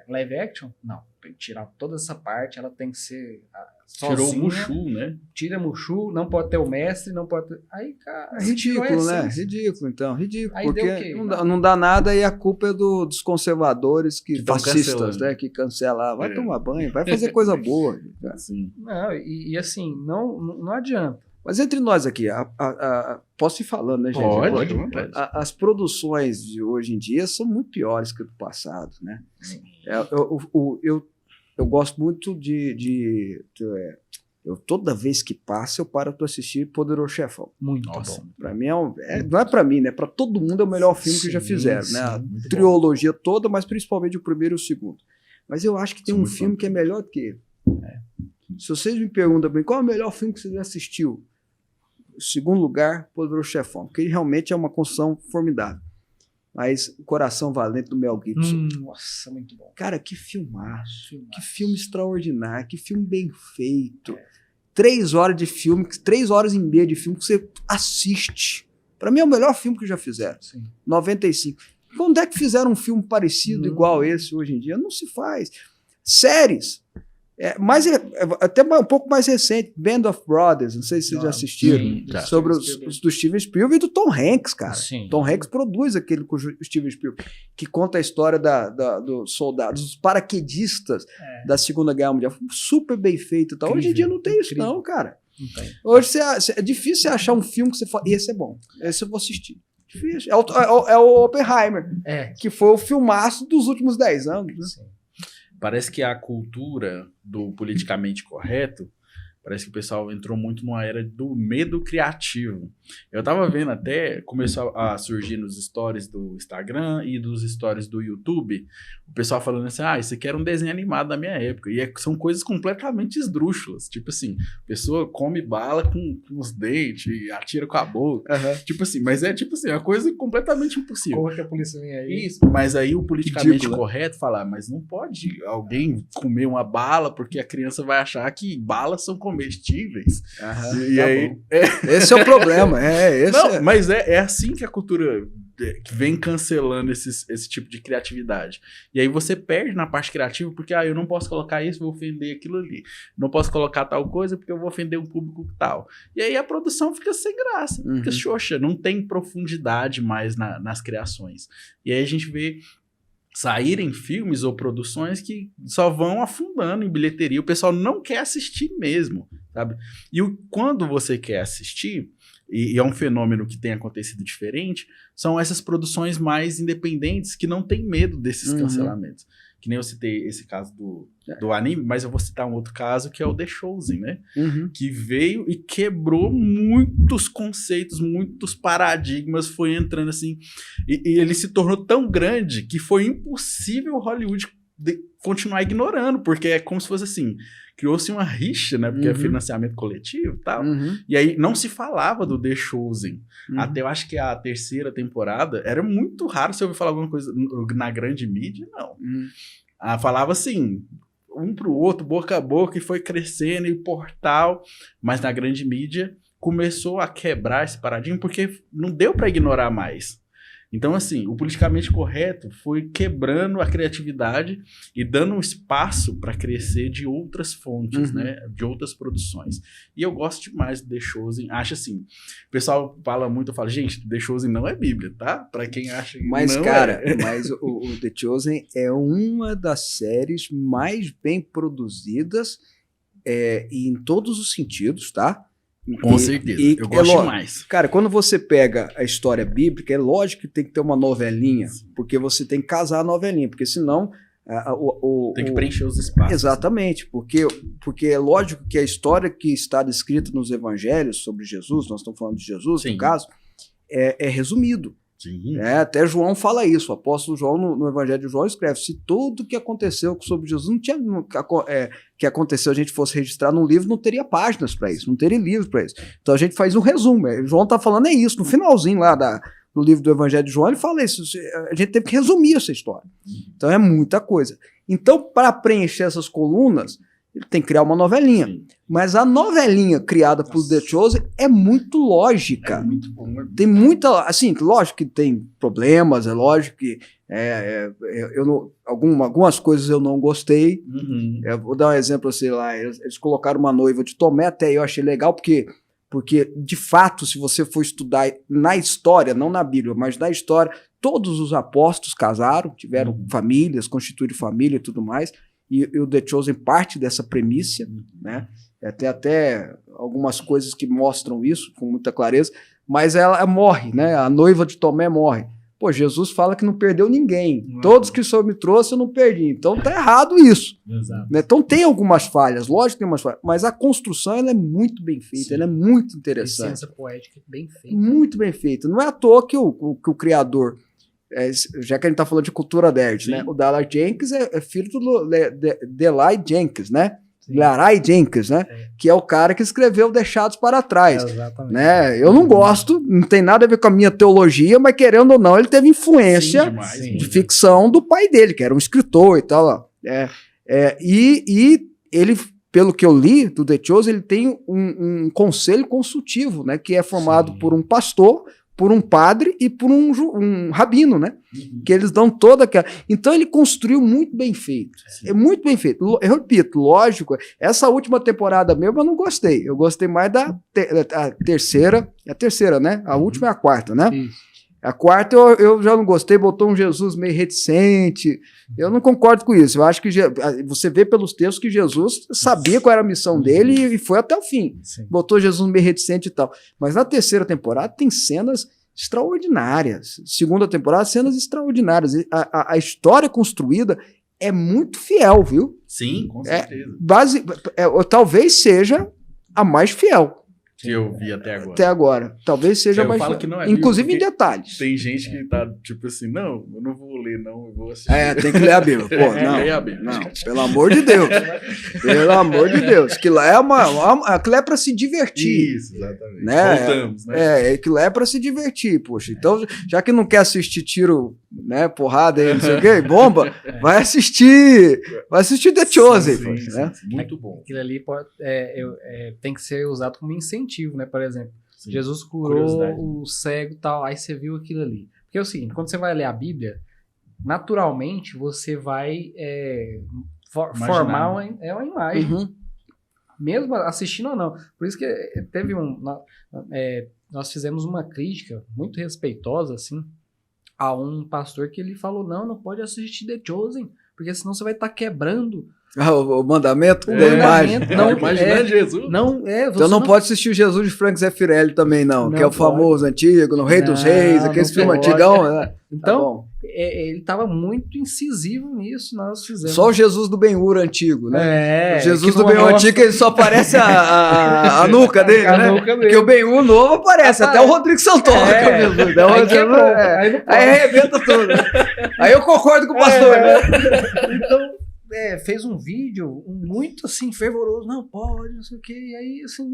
live action, não. Tem que tirar toda essa parte, ela tem que ser sozinha. Tirou o Mushu, né? Tira Mushu, não pode ter o mestre, não pode ter... Aí, cara... É ridículo, né? Ridículo, então. Ridículo. Aí porque deu o quê? não dá nada e a culpa é dos conservadores Que tão fascistas, cancelando. né? Que cancelam. Vai tomar banho, vai fazer coisa boa. Assim. Não, e assim, não adianta. Mas entre nós aqui, posso ir falando, né, gente? Pode. As produções de hoje em dia são muito piores que do passado, né? Sim. Eu gosto muito eu toda vez que passa, eu paro para assistir Poderoso Chefão. Muito Nossa. bom. Para mim não é para mim, né? Para todo mundo é o melhor filme que já Sim, fizeram, sim, né? A muito trilogia toda, mas principalmente o primeiro e o segundo. Mas eu acho que tem Sou um muito filme fã. que é melhor do que ele. Se vocês me perguntam bem, qual é o melhor filme que você já assistiu? Em segundo lugar, Poderoso Chefão, porque ele realmente é uma construção formidável. Mas O Coração Valente do Mel Gibson. Nossa, muito bom. Cara, que filmaço. Filmaço. Que filme extraordinário. Que filme bem feito. 3 horas de filme, 3 horas e meia de filme que você assiste. Pra mim é o melhor filme que já fizeram. Sim. 95. Quando é que fizeram um filme parecido, Não. igual esse hoje em dia? Não se faz. Séries. Até um pouco mais recente, Band of Brothers, não sei se vocês já assistiram, Sim, já. sobre os do Steven Spielberg e do Tom Hanks, cara. Sim. Tom Hanks produz aquele com o Steven Spielberg, que conta a história dos soldados, dos paraquedistas da Segunda Guerra Mundial. Super bem feito e tal. Hoje em dia não tem isso Incrível. não, cara. Não tem. Hoje é difícil você achar um filme que você fala, esse é bom, esse eu vou assistir. Difícil. É o Oppenheimer, que foi o filmaço dos últimos 10 anos. Né? Sim. Parece que a cultura do politicamente correto, parece que o pessoal entrou muito numa era do medo criativo. Eu tava vendo até, começou a surgir nos stories do Instagram e dos stories do YouTube, o pessoal falando assim, isso aqui era um desenho animado da minha época. E são coisas completamente esdrúxulas. Tipo assim, a pessoa come bala com os dentes e atira com a boca. Tipo assim, mas é tipo assim, uma coisa completamente impossível. Corra que a polícia vem aí. Isso, mas aí o politicamente Ridículo, né? correto falar, mas não pode alguém comer uma bala porque a criança vai achar que balas são comestíveis. E Tá aí, bom. Esse é o problema. não, mas é assim que a cultura que vem cancelando esse tipo de criatividade. E aí você perde na parte criativa porque eu não posso colocar isso, vou ofender aquilo ali. Não posso colocar tal coisa porque eu vou ofender um público tal. E aí a produção fica sem graça, fica xoxa, não tem profundidade mais nas criações. E aí a gente vê saírem filmes ou produções que só vão afundando em bilheteria, o pessoal não quer assistir mesmo, sabe? E quando você quer assistir, e é um fenômeno que tem acontecido diferente, são essas produções mais independentes que não tem medo desses cancelamentos. Que nem eu citei esse caso do anime, mas eu vou citar um outro caso que é o The Chosen, né? Que veio e quebrou muitos conceitos, muitos paradigmas, foi entrando assim, e ele se tornou tão grande que foi impossível Hollywood continuar ignorando, porque é como se fosse assim, criou-se uma rixa, né? Porque é financiamento coletivo e tal. E aí não se falava do The Chosen. Até eu acho que a 3ª temporada era muito raro você ouvir falar alguma coisa na grande mídia, não. Falava assim, um pro outro, boca a boca, e foi crescendo e portal, mas na grande mídia começou a quebrar esse paradigma porque não deu para ignorar mais. Então, assim, o politicamente correto foi quebrando a criatividade e dando um espaço para crescer de outras fontes, né? De outras produções. E eu gosto demais do The Chosen. Acho assim, o pessoal fala muito, eu falo, gente, The Chosen não é Bíblia, tá? Para quem acha que mas, não cara, é. Mas o The Chosen é uma das séries mais bem produzidas e em todos os sentidos, tá? Com certeza, eu gosto demais. Cara, quando você pega a história bíblica, é lógico que tem que ter uma novelinha, porque você tem que casar a novelinha, porque senão... tem que preencher os espaços. Exatamente, porque é lógico que a história que está descrita nos evangelhos sobre Jesus, nós estamos falando de Jesus, no caso, é resumido. Sim. Até João fala isso, o apóstolo João, no Evangelho de João, escreve, se tudo que aconteceu sobre Jesus que aconteceu, a gente fosse registrar num livro, não teria páginas para isso, não teria livro para isso. Então a gente faz um resumo, João está falando isso, no finalzinho lá do livro do Evangelho de João, ele fala isso, a gente teve que resumir essa história. Então é muita coisa. Então, para preencher essas colunas, ele tem que criar uma novelinha. Sim. Mas a novelinha criada por The Chosen é muito lógica. É muito bom. Tem muita, assim, lógico que tem problemas, é lógico que algumas coisas eu não gostei. Eu vou dar um exemplo assim lá, eles colocaram uma noiva de Tomé, até eu achei legal, porque de fato, se você for estudar na história, não na Bíblia, mas na história, todos os apóstolos casaram, tiveram famílias, constituíram família e tudo mais, e o The Chosen parte dessa premissa, né? Tem até algumas coisas que mostram isso com muita clareza, mas ela morre, né? A noiva de Tomé morre. Pô, Jesus fala que não perdeu ninguém. Todos que o Senhor me trouxe, eu não perdi. Então tá errado isso. Exato. Né? Então tem algumas falhas, lógico que tem umas falhas, mas a construção ela é muito bem feita, Sim. ela é muito interessante. Licença poética bem feita. Muito bem feita. Não é à toa que o criador, já que a gente tá falando de cultura nerd, né? O Dallas Jenkins é filho do Delay Jenkins, né? Larai Jenkins, né? Que é o cara que escreveu Deixados para Trás. Exatamente. Né? Eu não gosto, não tem nada a ver com a minha teologia, mas querendo ou não, ele teve influência de ficção do pai dele, que era um escritor e tal. Ó. E ele, pelo que eu li do The Chosen, ele tem um conselho consultivo, né? Que é formado por um pastor, por um padre e por um rabino, né? Que eles dão toda aquela... Então ele construiu muito bem feito. Sim. É muito bem feito. Eu repito, lógico, essa última temporada mesmo eu não gostei. Eu gostei mais da terceira. É a terceira, né? A última é a quarta, né? Isso. A quarta eu já não gostei, botou um Jesus meio reticente. Eu não concordo com isso. Eu acho que você vê pelos textos que Jesus sabia qual era a missão dele e foi até o fim. Sim. Botou Jesus meio reticente e tal. Mas na terceira temporada tem cenas extraordinárias. Segunda temporada, cenas extraordinárias. A história construída é muito fiel, viu? Sim, com certeza. Talvez seja a mais fiel. Que eu vi até agora. Até agora. Talvez seja mais falo que não é inclusive em Bíblia, detalhes. Tem gente que tá tipo assim, não, eu não vou ler, não, eu vou assistir. Tem que ler a Bíblia. Pô, Leia a Bíblia. Não, pelo amor de Deus. Pelo amor de Deus. Aquilo lá aquilo é pra se divertir. Isso, exatamente. Né? Voltamos, né? Aquilo lá é pra se divertir, poxa. Então, já que não quer assistir tiro, né, porrada aí, não sei o quê, bomba, vai assistir The Chosen, Sim, poxa, né? sim, muito bom. Aquilo ali tem que ser usado como incentivo, né? Por exemplo, Sim. Jesus curou o cego e tal, aí você viu aquilo ali. Porque é o seguinte, quando você vai ler a Bíblia, naturalmente você vai formar uma imagem. Uhum. Mesmo assistindo ou não. Por isso que teve nós fizemos uma crítica muito respeitosa, assim, a um pastor que ele falou, não pode assistir The Chosen, porque senão você vai estar quebrando O mandamento da imagem. Não, Imaginando Jesus. Então não pode assistir o Jesus de Frank Zeffirelli também, não que é o famoso antigo, no Rei dos Reis, aquele filme antigão. Né? Então, ele estava muito incisivo nisso, nós fizemos. Só o Jesus do Ben-Hur antigo, né? O Jesus do Ben-Hur antigo, ele só aparece a nuca dele, né? Nuca dele. Porque o Ben-Hur novo aparece, até o Rodrigo Santoro, que é o Jesus. Aí arrebenta tudo. Aí eu concordo com o pastor, né? Então, fez um vídeo muito assim, fervoroso, não pode, não sei o que, e aí assim,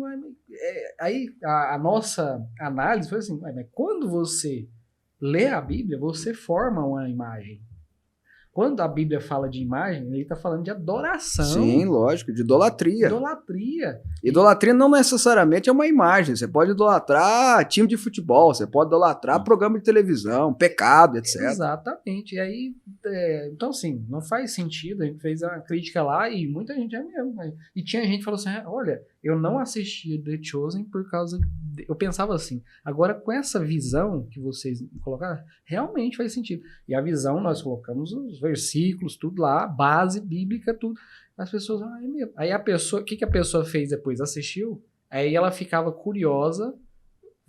aí a nossa análise foi assim, mas quando você lê a Bíblia, você forma uma imagem. Quando a Bíblia fala de imagem, ele está falando de adoração. Sim, lógico, de idolatria. Idolatria. Idolatria não necessariamente é uma imagem. Você pode idolatrar time de futebol, você pode idolatrar programa de televisão, pecado, etc. Exatamente. E aí, então assim, não faz sentido. A gente fez uma crítica lá e muita gente mesmo. E tinha gente que falou assim, olha, eu não assisti The Chosen por causa... Eu pensava assim, agora com essa visão que vocês colocaram, realmente faz sentido. E a visão, nós colocamos os versículos, tudo lá, base bíblica, tudo. As pessoas, é mesmo. Aí a pessoa, o que a pessoa fez depois? Assistiu, aí ela ficava curiosa,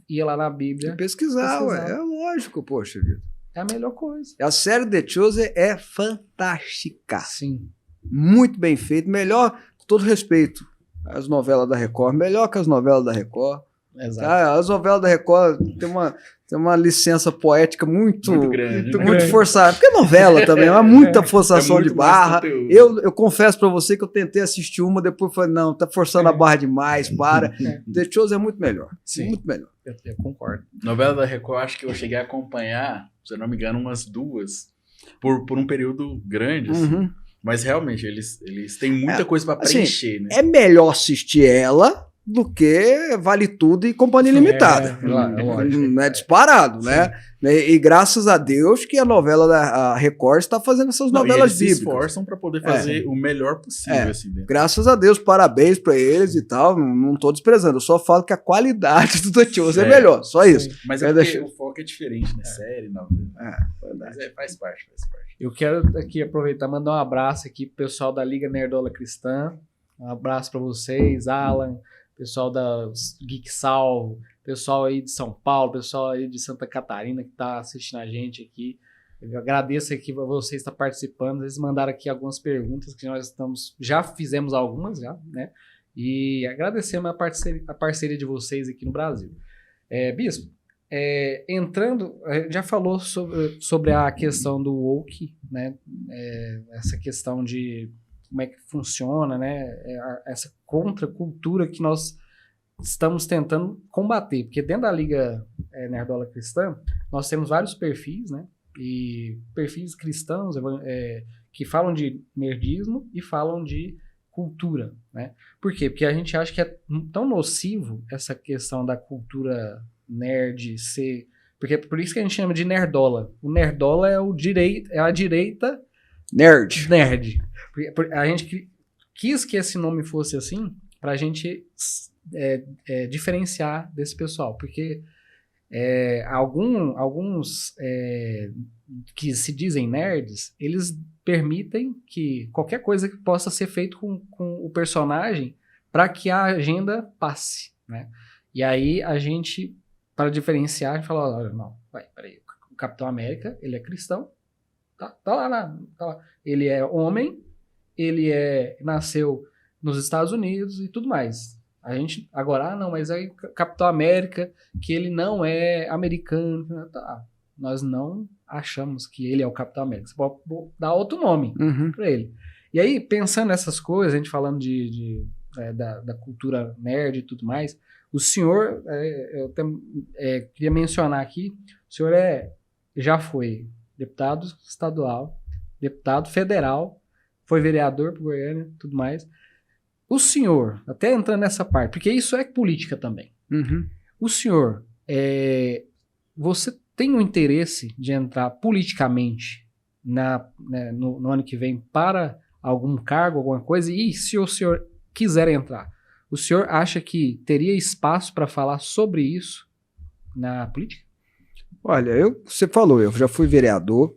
ia lá na Bíblia. Pesquisar. É lógico, poxa vida. É a melhor coisa. A série The Chosen é fantástica. Sim. Muito bem feito, melhor, com todo respeito, as novelas da Record, melhor que as novelas da Record. Exato. As novelas da Record tem uma licença poética muito grande, muito forçada. Porque novela também, é muita forçação de barra. Eu confesso pra você que eu tentei assistir uma, depois falei, não, tá forçando a barra demais, para. The Chosen é muito melhor. Sim. Muito melhor. Eu concordo. Novela da Record, acho que eu cheguei a acompanhar, se eu não me engano, umas duas, por um período grande, assim. Mas realmente, eles têm muita coisa para preencher, assim, né? É melhor assistir ela do que Vale Tudo e Companhia Limitada. Não é disparado, né? E graças a Deus que a novela da Record está fazendo essas novelas bíblicas. Eles se esforçam para poder fazer o melhor possível. Assim, graças a Deus, parabéns para eles e tal. Não estou desprezando, eu só falo que a qualidade do The Chosen é melhor, só isso. Mas é porque o foco é diferente, né? Série, novela. Mas faz parte. Eu quero aqui aproveitar e mandar um abraço aqui pro pessoal da Liga Nerdola Cristã. Um abraço para vocês, Alan, pessoal da Geek Sal, pessoal aí de São Paulo, pessoal aí de Santa Catarina que está assistindo a gente aqui. Eu agradeço aqui para vocês estar participando. Eles mandaram aqui algumas perguntas que nós já fizemos algumas, né? E agradecemos a parceria de vocês aqui no Brasil. Bispo, entrando, a gente já falou sobre a questão do woke, né? Essa questão de como é que funciona, né? Essa contracultura que nós estamos tentando combater, porque dentro da Liga Nerdola Cristã, nós temos vários perfis, né? E perfis cristãos que falam de nerdismo e falam de cultura, né? Por quê? Porque a gente acha que é tão nocivo essa questão da cultura nerd ser... Porque é por isso que a gente chama de nerdola. O nerdola é a direita nerd. A gente quis que esse nome fosse assim pra gente diferenciar desse pessoal, porque alguns que se dizem nerds, eles permitem que qualquer coisa que possa ser feito com o personagem para que a agenda passe, né? E aí a gente, para diferenciar, a gente fala, olha, não, peraí, o Capitão América, ele é cristão, tá lá. Ele é homem, ele nasceu nos Estados Unidos e tudo mais. A gente, agora, não, mas aí o Capitão América, que ele não é americano, tá. Nós não achamos que ele é o Capitão América. Você pode dar outro nome para ele. E aí, pensando nessas coisas, a gente falando da cultura nerd e tudo mais, o senhor, eu queria mencionar aqui, o senhor já foi deputado estadual, deputado federal, foi vereador por Goiânia e tudo mais. O senhor, até entrando nessa parte, porque isso é política também. O senhor, você tem um interesse de entrar politicamente no ano que vem para algum cargo, alguma coisa? E se o senhor quiser entrar, o senhor acha que teria espaço para falar sobre isso na política? Olha, você falou, eu já fui vereador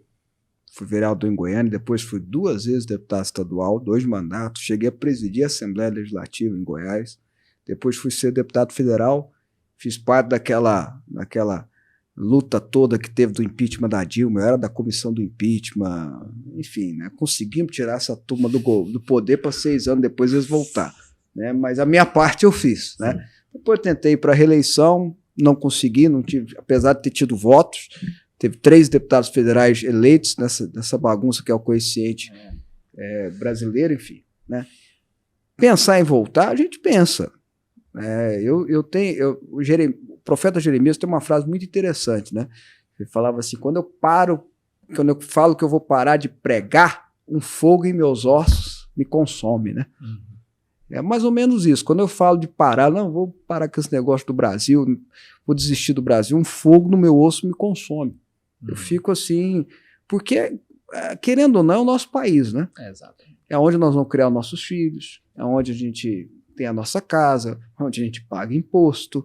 em Goiânia, depois fui 2 vezes deputado estadual, 2 mandatos, cheguei a presidir a Assembleia Legislativa em Goiás, depois fui ser deputado federal, fiz parte daquela luta toda que teve do impeachment da Dilma, eu era da comissão do impeachment, enfim, né, conseguimos tirar essa turma do poder para 6 anos depois eles voltar, né, mas a minha parte eu fiz, né. Depois tentei ir para a reeleição, não consegui, não tive, apesar de ter tido votos, teve 3 deputados federais eleitos nessa bagunça que é o coeficiente brasileiro, enfim, né. Pensar em voltar, a gente pensa. O profeta Jeremias tem uma frase muito interessante, né? Ele falava assim, quando eu falo que eu vou parar de pregar, um fogo em meus ossos me consome, né? É mais ou menos isso. Quando eu falo de parar, não, vou parar com esse negócio do Brasil, vou desistir do Brasil, um fogo no meu osso me consome. Eu fico assim, porque, querendo ou não, é o nosso país, né? Exato. É onde nós vamos criar os nossos filhos, é onde a gente tem a nossa casa, onde a gente paga imposto,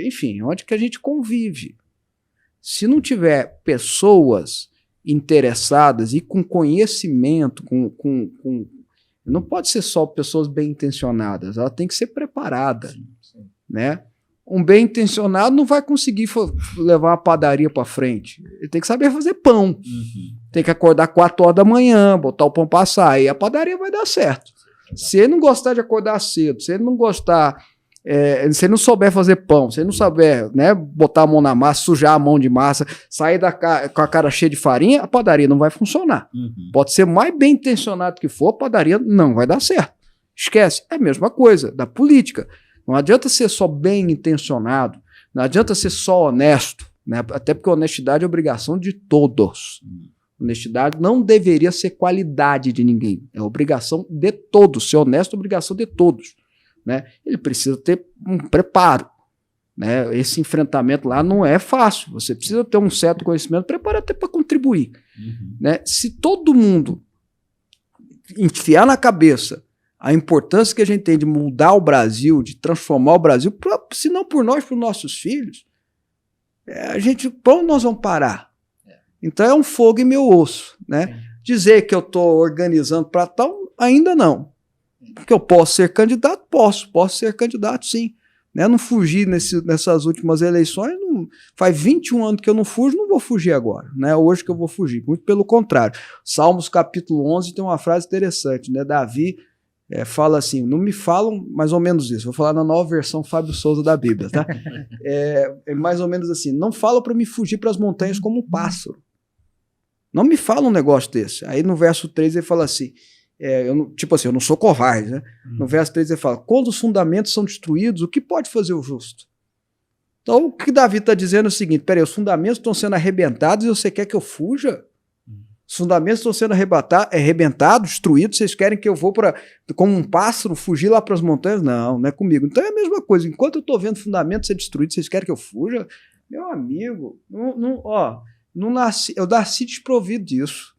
enfim, onde que a gente convive. Se não tiver pessoas interessadas e com conhecimento, não pode ser só pessoas bem intencionadas, ela tem que ser preparada, né? Um bem intencionado não vai conseguir levar a padaria para frente. Ele tem que saber fazer pão. Tem que acordar 4 horas da manhã, botar o pão para assar, aí a padaria vai dar certo. Se ele não gostar de acordar cedo, se ele não gostar, se ele não souber fazer pão, se ele não souber, né, botar a mão na massa, sujar a mão de massa, sair com a cara cheia de farinha, a padaria não vai funcionar. Pode ser mais bem intencionado que for, a padaria não vai dar certo. Esquece. É a mesma coisa da política. Não adianta ser só bem intencionado, não adianta ser só honesto, né? Até porque a honestidade é obrigação de todos. Honestidade não deveria ser qualidade de ninguém. É obrigação de todos. Ser honesto é obrigação de todos. Né? Ele precisa ter um preparo. Né? Esse enfrentamento lá não é fácil. Você precisa ter um certo conhecimento, preparo até para contribuir. Né? Se todo mundo enfiar na cabeça a importância que a gente tem de mudar o Brasil, de transformar o Brasil, se não por nós, por nossos filhos, para onde nós vamos parar? Então é um fogo em meu osso. Né? Dizer que eu estou organizando para tal, ainda não. Porque eu posso ser candidato? Posso ser candidato, sim. Né? Não fugi nessas últimas eleições, faz 21 anos que eu não fujo, não vou fugir agora. Né? Hoje que eu vou fugir, muito pelo contrário. Salmos capítulo 11 tem uma frase interessante, né? Davi fala assim, não me falam mais ou menos isso, vou falar na nova versão Fábio Souza da Bíblia, tá? É mais ou menos assim, não fala para me fugir para as montanhas como um pássaro. Não me fala um negócio desse. Aí no verso 3 ele fala assim, eu não sou covarde, né? No verso 3 ele fala, quando os fundamentos são destruídos, o que pode fazer o justo? Então o que Davi está dizendo é o seguinte, peraí, os fundamentos estão sendo arrebentados e você quer que eu fuja? Os fundamentos estão sendo arrebentados, destruídos, vocês querem que eu vou como um pássaro, fugir lá para as montanhas? Não, não é comigo. Então é a mesma coisa, enquanto eu estou vendo fundamentos ser destruídos, vocês querem que eu fuja? Meu amigo, não nasci, eu nasci desprovido disso.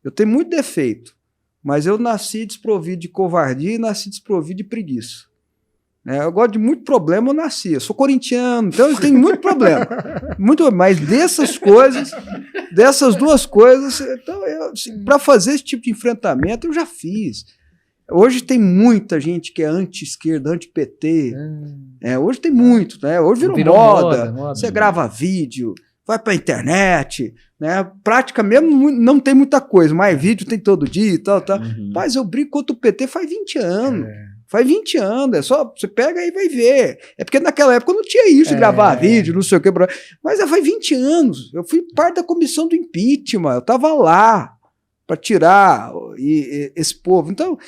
Eu tenho muito defeito, mas eu nasci desprovido de covardia e nasci desprovido de preguiça. Eu gosto de muito problema, eu nasci. Eu sou corintiano, então eu tenho muito problema. Mas dessas duas coisas, então para fazer esse tipo de enfrentamento, eu já fiz. Hoje tem muita gente que é anti-esquerda, anti-PT. Hoje tem muito, né? Hoje virou moda. Você grava vídeo, vai para a internet, né? Prática mesmo não tem muita coisa, mas vídeo tem todo dia e tal. Mas eu brigo contra o PT faz 20 anos. Faz 20 anos, é só você pega aí e vai ver. É porque naquela época não tinha isso de gravar vídeo, não sei o que. Mas faz 20 anos. Eu fui parte da comissão do impeachment. Eu estava lá para tirar esse povo. Então,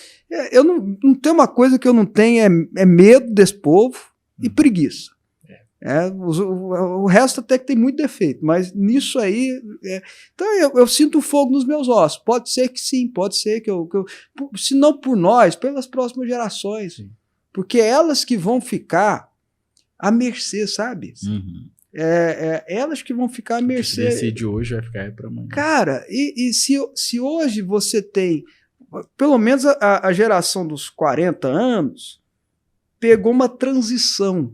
eu não tenho uma coisa que eu não tenho, é medo desse povo e preguiça. O resto até que tem muito defeito, mas nisso aí então eu sinto fogo nos meus ossos. Pode ser que sim, pode ser que eu se não por nós, pelas próximas gerações, porque é elas que vão ficar à mercê, sabe? Elas que vão ficar à mercê. Se decide hoje, vai ficar para amanhã. Cara, e se hoje você tem pelo menos a geração dos 40 anos pegou uma transição,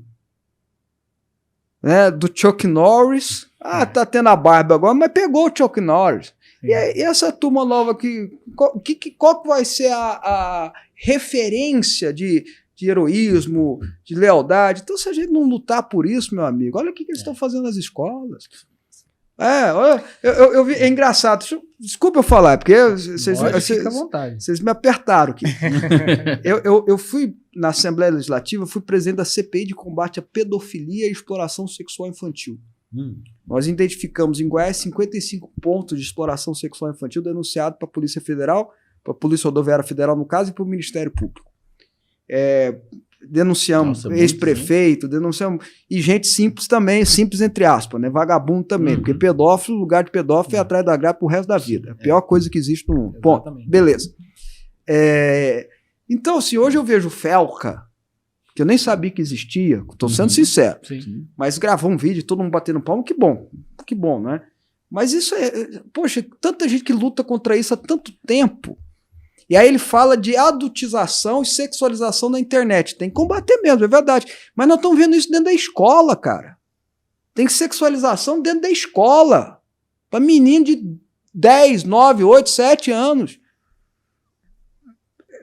né, do Chuck Norris, tá tendo a barba agora, mas pegou o Chuck Norris. E essa turma nova aqui, qual que vai ser a referência de heroísmo, de lealdade? Então, se a gente não lutar por isso, meu amigo, olha o que eles estão fazendo nas escolas. Eu vi, é engraçado. Desculpa eu falar, porque vocês me apertaram aqui. eu fui na Assembleia Legislativa, fui presidente da CPI de combate à pedofilia e exploração sexual infantil. Nós identificamos em Goiás 55 pontos de exploração sexual infantil denunciados para a Polícia Federal, para a Polícia Rodoviária Federal, no caso, e para o Ministério Público. Denunciamos ex-prefeito, denunciamos, e gente simples também, simples entre aspas, né? Vagabundo também, porque pedófilo, lugar de pedófilo é atrás da grade pro resto da vida. É a pior coisa que existe no mundo. Ponto. Beleza. Então, se hoje eu vejo Felca, que eu nem sabia que existia, tô sendo sincero, mas gravou um vídeo, todo mundo batendo palma, que bom, né? Mas isso poxa, tanta gente que luta contra isso há tanto tempo. E aí ele fala de adultização e sexualização na internet. Tem que combater mesmo, é verdade. Mas nós estamos vendo isso dentro da escola, cara. Tem sexualização dentro da escola. Para menino de 10, 9, 8, 7 anos.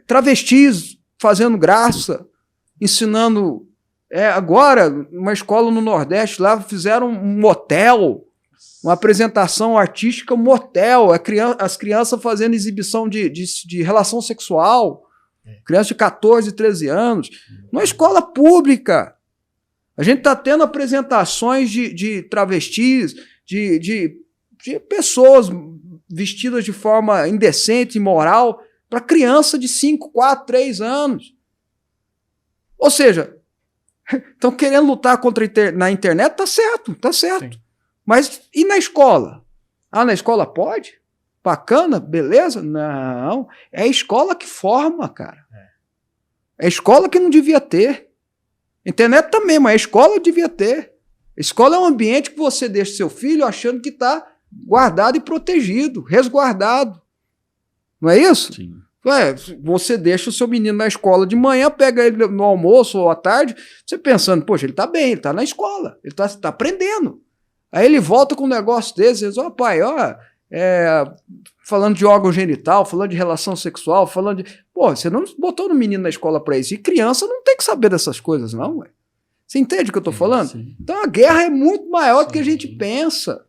Travestis fazendo graça, ensinando... agora, uma escola no Nordeste, lá fizeram um motel, uma apresentação artística, um motel, as crianças fazendo exibição de relação sexual, crianças de 14, 13 anos, numa escola pública. A gente está tendo apresentações de travestis, de pessoas vestidas de forma indecente, imoral, para criança de 5, 4, 3 anos. Ou seja, estão querendo lutar na internet, tá certo. Mas e na escola? Na escola pode? bacana, beleza? Não, é a escola que forma, cara. É a escola que não devia ter. Internet também, mas a escola devia ter. A escola é um ambiente que você deixa seu filho achando que está guardado e protegido, resguardado. Não é isso? Sim. Você deixa o seu menino na escola de manhã, pega ele no almoço ou à tarde, você pensando, poxa, ele está bem, ele está na escola, ele está aprendendo. Aí ele volta com um negócio desse, e diz, ó pai, falando de órgão genital, falando de relação sexual, falando de... Pô, você não botou no menino na escola para isso. E criança não tem que saber dessas coisas, não, ué. Você entende o que eu tô falando? Sim. Então a guerra é muito maior do que a gente pensa.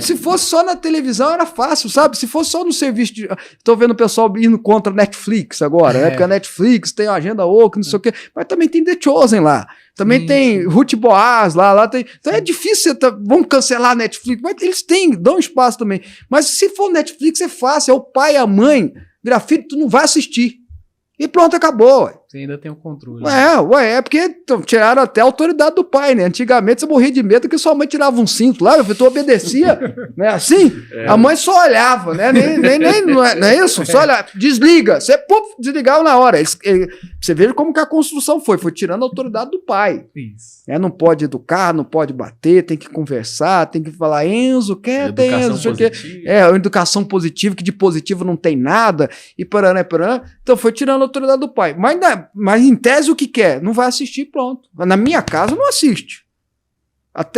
Se fosse só na televisão era fácil, sabe? Se fosse só no serviço de... Estou vendo o pessoal indo contra a Netflix agora, né? Porque a Netflix tem a agenda oca, não sei o quê, mas também tem The Chosen lá. Também tem Ruth Boaz lá tem... Então é difícil, vamos cancelar a Netflix, mas eles dão espaço também. Mas se for Netflix é fácil, é o pai e a mãe, virar filho, tu não vai assistir. E pronto, acabou, ué. Você ainda tem o controle. É porque tiraram até a autoridade do pai, né? Antigamente você morria de medo que sua mãe tirava um cinto lá, tu obedecia, né? Assim, a mãe só olhava, né? Não é isso? Só olhava, desliga. Você desligava na hora. Você veja como que a construção foi tirando a autoridade do pai. Isso. Não pode educar, não pode bater, tem que conversar, tem que falar, Enzo, quieta, Enzo, educação positiva, que de positivo não tem nada, e paraná. Então foi tirando a autoridade do pai. Mas em tese o que quer? Não vai assistir, pronto. Na minha casa não assiste.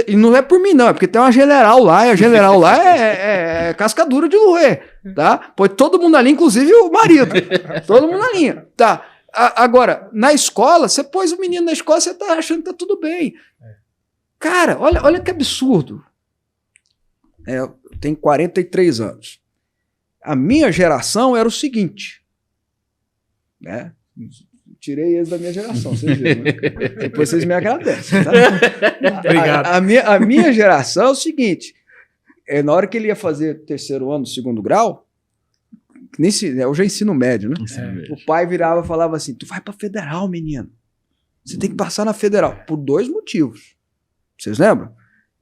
E não é por mim, não, é porque tem uma general lá, e a general lá é cascadura de roer, tá? Põe todo mundo ali, inclusive o marido. Todo mundo na linha, tá? Agora, na escola, você pôs o menino na escola, você tá achando que tá tudo bem. Cara, olha que absurdo. Eu tenho 43 anos. A minha geração era o seguinte, né? Tirei eles da minha geração, vocês viram, né? Depois vocês me agradecem, tá? Obrigado. A minha geração é o seguinte, na hora que ele ia fazer terceiro ano, segundo grau, eu já ensino médio, né? O pai virava e falava assim, tu vai pra federal, menino. Você tem que passar na federal. Por 2 motivos. Vocês lembram?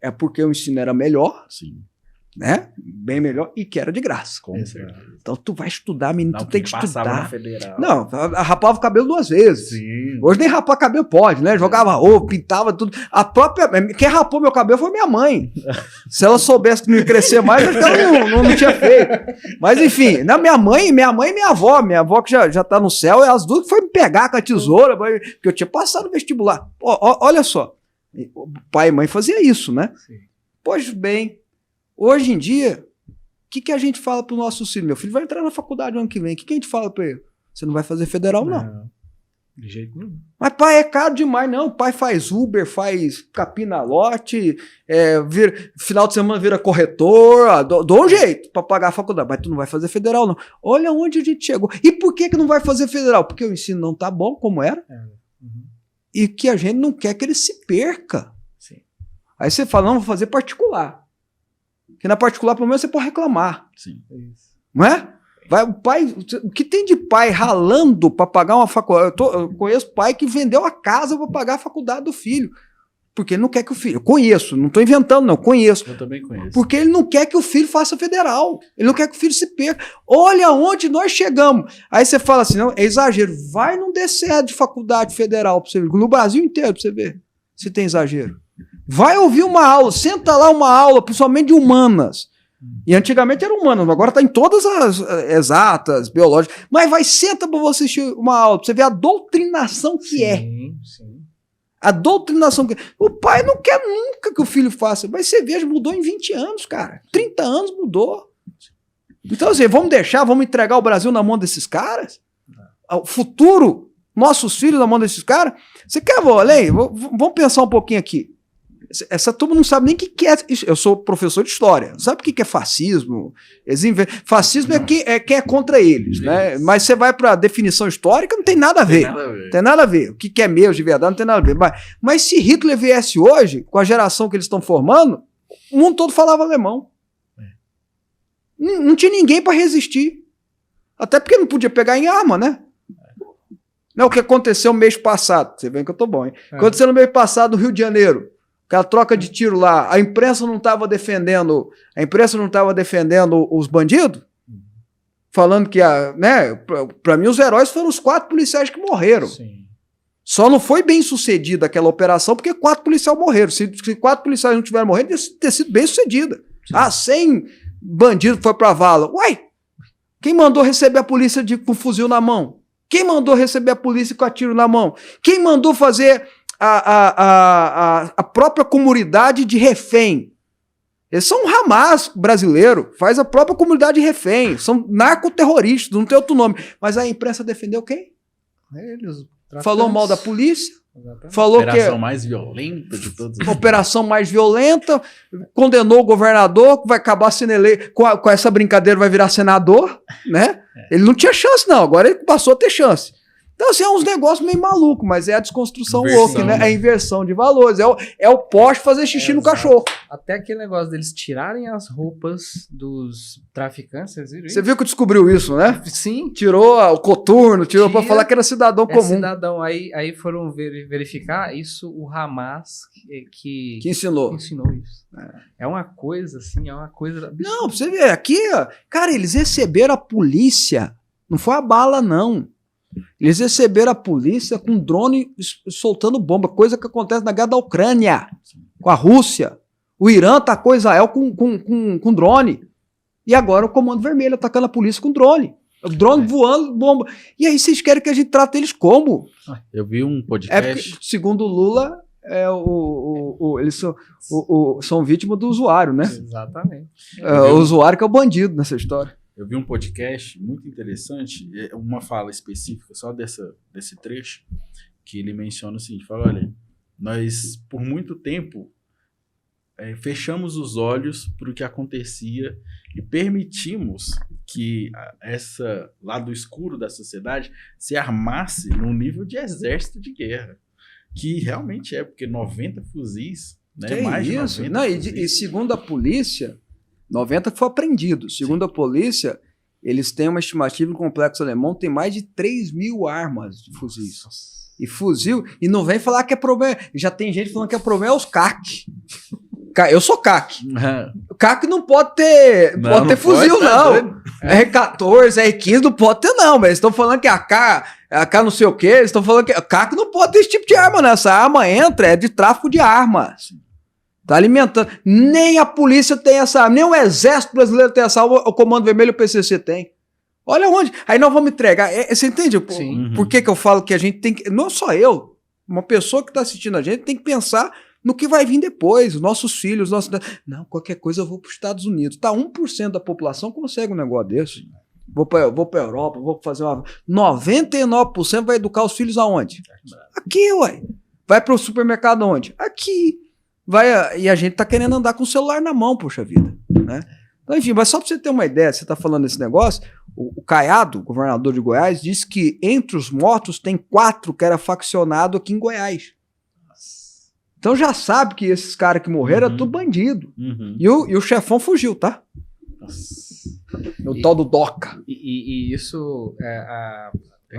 É porque o ensino era melhor, sim, né? Bem melhor, e que era de graça. Então tu vai estudar, menino, tu tem que estudar. Não, rapava o cabelo 2 vezes. Sim. Hoje nem rapar cabelo pode, né? Jogava ovo, pintava tudo. Quem rapou meu cabelo foi minha mãe. Se ela soubesse que não ia crescer mais, acho que ela não tinha feito. Mas enfim, minha mãe e minha avó. Minha avó que já tá no céu, e as duas que foi me pegar com a tesoura, porque eu tinha passado no vestibular. Olha só, o pai e mãe fazia isso, né? Sim. Pois bem, hoje em dia, o que a gente fala pro nosso filho? Meu filho vai entrar na faculdade no ano que vem. O que a gente fala pra ele? Você não vai fazer federal, não. De jeito nenhum. Mas pai, é caro demais, não. O pai faz Uber, faz capina lote, final de semana vira corretor, dou um jeito pra pagar a faculdade. Mas tu não vai fazer federal, não. Olha onde a gente chegou. E por que não vai fazer federal? Porque o ensino não tá bom, como era. E que a gente não quer que ele se perca. Sim. Aí você fala, não, vou fazer particular. Porque na particular, pelo menos, você pode reclamar. Sim. Não é? O que tem de pai ralando para pagar uma faculdade? Eu conheço pai que vendeu a casa para pagar a faculdade do filho. Porque ele não quer que o filho... Eu conheço, não estou inventando, não. Conheço. Eu também conheço. Porque ele não quer que o filho faça federal. Ele não quer que o filho se perca. Olha onde nós chegamos. Aí você fala assim, não, é exagero. Vai num DCE de faculdade federal para você ver. No Brasil inteiro para você ver se tem exagero. Vai ouvir uma aula, senta lá uma aula, principalmente de humanas. E antigamente era humanas, agora está em todas as exatas, biológicas. Mas senta para você assistir uma aula, para você ver a doutrinação que Sim. A doutrinação que é. O pai não quer nunca que o filho faça. Mas você veja, mudou em 20 anos, cara. 30 anos mudou. Então, assim, vamos entregar o Brasil na mão desses caras? O futuro, nossos filhos na mão desses caras? Você quer, Lei? Vamos pensar um pouquinho aqui. Essa turma não sabe nem o que é. Eu sou professor de história. Não sabe o que é fascismo? Fascismo é quem é contra eles, né? Mas você vai para a definição histórica, não tem nada a ver. Tem nada a ver. O que é meu de verdade não tem nada a ver. Mas se Hitler viesse hoje, com a geração que eles estão formando, o mundo todo falava alemão. Não tinha ninguém para resistir. Até porque não podia pegar em arma, né? Não, o que aconteceu no mês passado. Você vê que eu tô bom, hein? Aconteceu no mês passado no Rio de Janeiro. aquela troca de tiro lá, a imprensa não estava defendendo os bandidos? Falando que, para mim, os heróis foram os 4 policiais que morreram. Sim. Só não foi bem sucedida aquela operação porque 4 policiais morreram. Se 4 policiais não tiverem morrido, ter sido bem sucedida. Sim. 100 bandidos foi pra vala. Uai, quem mandou receber a polícia com fuzil na mão? Quem mandou receber a polícia com a tiro na mão? Quem mandou fazer a própria comunidade de refém? Eles são um Hamas brasileiro, faz a própria comunidade de refém. São narcoterroristas, não tem outro nome. Mas a imprensa defendeu quem? Eles... Falou mal da polícia, Exatamente. Falou operação mais violenta de todos os operação mais violenta, condenou o governador, que vai acabar sendo eleito, com essa brincadeira vai virar senador, né? Ele não tinha chance não, agora ele passou a ter chance. Então, assim, é uns negócios meio malucos, mas é a desconstrução woke, né? É a inversão de valores. É o poste fazer xixi no cachorro. Até aquele negócio deles tirarem as roupas dos traficantes, vocês viram isso? Você viu que descobriu isso, né? Sim. Tirou o coturno, tirou pra falar que era cidadão comum. Cidadão. Aí foram verificar isso, o Hamas que ensinou. Ensinou isso. É uma coisa, assim, é uma coisa... Não, pra você ver, aqui, ó, cara, eles receberam a polícia, não foi a bala, não. Eles receberam a polícia com drone soltando bomba, coisa que acontece na guerra da Ucrânia, com a Rússia. O Irã atacou Israel com drone. E agora o Comando Vermelho atacando a polícia com drone. O drone voando, bomba. E aí vocês querem que a gente trate eles como? Eu vi um podcast... Porque, segundo o Lula, eles são vítimas do usuário, né? Exatamente. O usuário que é o bandido nessa história. Eu vi um podcast muito interessante, uma fala específica só desse trecho, que ele menciona o seguinte, fala, olha, nós por muito tempo fechamos os olhos para o que acontecia e permitimos que esse lado escuro da sociedade se armasse num nível de exército de guerra, que realmente é, porque 90 fuzis, né? Mais isso? De 90 Não, fuzis. E segundo a polícia... 90 foi apreendido. Segundo a polícia, eles têm uma estimativa no Complexo Alemão, tem mais de 3.000 armas de fuzis. E fuzil, e não vem falar que é problema. Já tem gente falando que é problema é os CAC. Eu sou CAC. O CAC não pode ter, fuzil, não. R14, R15 não pode ter, não. Mas eles estão falando que a AK não sei o quê, eles estão falando que a CAC não pode ter esse tipo de arma, não. Essa arma é de tráfico de armas. Tá alimentando. Nem a polícia tem essa arma, nem o exército brasileiro tem essa arma, o Comando Vermelho e o PCC tem. Olha onde. Aí nós vamos entregar. Você entende por que eu falo que a gente tem que... Não só eu, uma pessoa que está assistindo a gente tem que pensar no que vai vir depois, os nossos filhos, Não, qualquer coisa eu vou para os Estados Unidos. Tá, 1% da população consegue um negócio desse. Vou para a Europa, vou fazer uma... 99% vai educar os filhos aonde? Aqui, ué. Vai para o supermercado aonde? Aqui. E a gente tá querendo andar com o celular na mão, poxa vida, né? Então, enfim, mas só para você ter uma ideia, você tá falando desse negócio, o Caiado, governador de Goiás, disse que entre os mortos tem 4 que era faccionado aqui em Goiás. Então já sabe que esses caras que morreram é tudo bandido. E o chefão fugiu, tá? O tal do DOCA. E isso é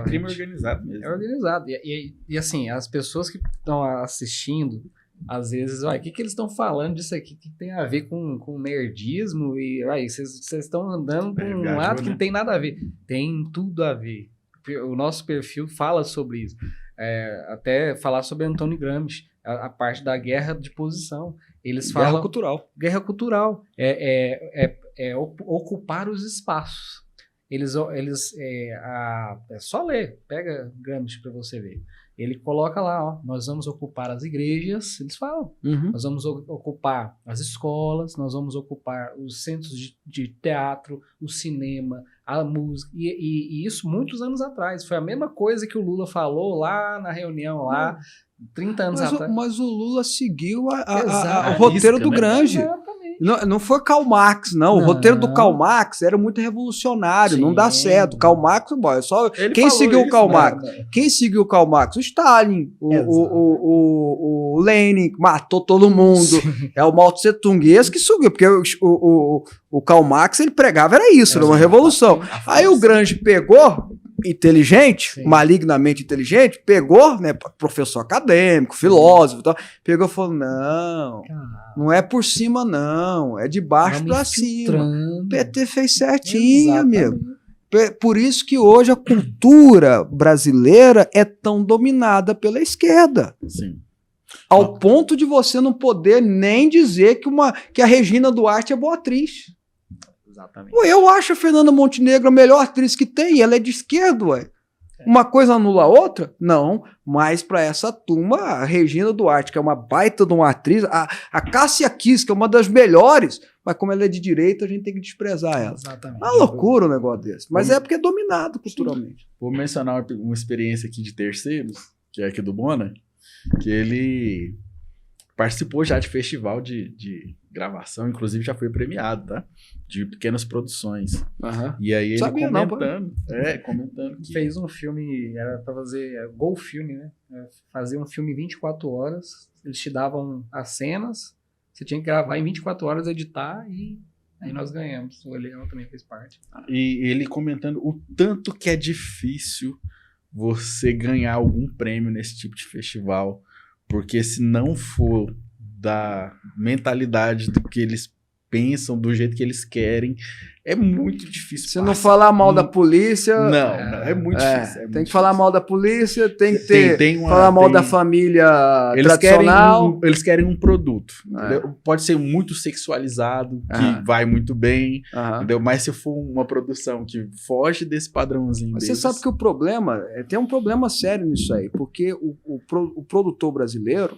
crime organizado mesmo. É organizado. E assim, as pessoas que estão assistindo, às vezes, o que eles estão falando disso aqui que tem a ver com nerdismo e vocês estão andando por um lado que não tem nada a ver. Tem tudo a ver. O nosso perfil fala sobre isso. Até falar sobre Antônio Gramsci, a parte da guerra de posição. Eles falam... Guerra cultural. Guerra cultural. Ocupar os espaços. É só ler. Pega Gramsci para você ver. Ele coloca lá, ó, nós vamos ocupar as igrejas, eles falam, nós vamos ocupar as escolas, nós vamos ocupar os centros de teatro, o cinema, a música, e isso muitos anos atrás. Foi a mesma coisa que o Lula falou lá na reunião, lá, 30 anos atrás. Mas o Lula seguiu o roteiro do Gramsci. Não foi Karl Marx, não. O roteiro do Karl Marx era muito revolucionário, não dá certo. Karl Marx, quem seguiu o Karl Marx? Quem seguiu o Karl Marx? O Stalin, o Lenin, que matou todo mundo. Sim. É o Mao Tse Tung, esse que seguiu, porque o Karl Marx, ele pregava, era isso, era uma revolução. Aí o Gramsci pegou inteligente, Sim. malignamente inteligente, pegou, né, professor acadêmico, filósofo e tal, pegou e falou, não é por cima não, é de baixo para cima. O PT fez certinho, amigo. Por isso que hoje a cultura brasileira é tão dominada pela esquerda. Sim. Ao ponto de você não poder nem dizer que a Regina Duarte é boa atriz. Exatamente. Pô, eu acho a Fernanda Montenegro a melhor atriz que tem, ela é de esquerda, ué. Uma coisa anula a outra? Não, mas para essa turma, a Regina Duarte, que é uma baita de uma atriz, a Cássia Kiss, que é uma das melhores, mas como ela é de direita, a gente tem que desprezar ela. Exatamente. É uma loucura um negócio desse, mas é porque é dominado culturalmente. Vou mencionar uma experiência aqui de terceiros, que é aqui do Bona, que ele participou já de festival de gravação, inclusive já foi premiado, tá? De pequenas produções. Uhum. E aí ele Sabia comentando que... Fez um filme, era pra fazer Gol Filme, né? Fazer um filme em 24 horas, eles te davam as cenas, você tinha que gravar em 24 horas, editar e aí nós ganhamos. O Leão também fez parte. E ele comentando o tanto que é difícil você ganhar algum prêmio nesse tipo de festival, porque se não for da mentalidade do que eles pensam, do jeito que eles querem, é muito difícil. Se não falar mal da polícia... Não, é muito difícil. Tem que falar mal da polícia, tem que falar mal da família eles tradicional. Eles querem um produto. Pode ser muito sexualizado, que vai muito bem, entendeu? Mas se for uma produção que foge desse padrãozinho Mas deles... você sabe que o problema... tem um problema sério nisso aí, porque o produtor brasileiro,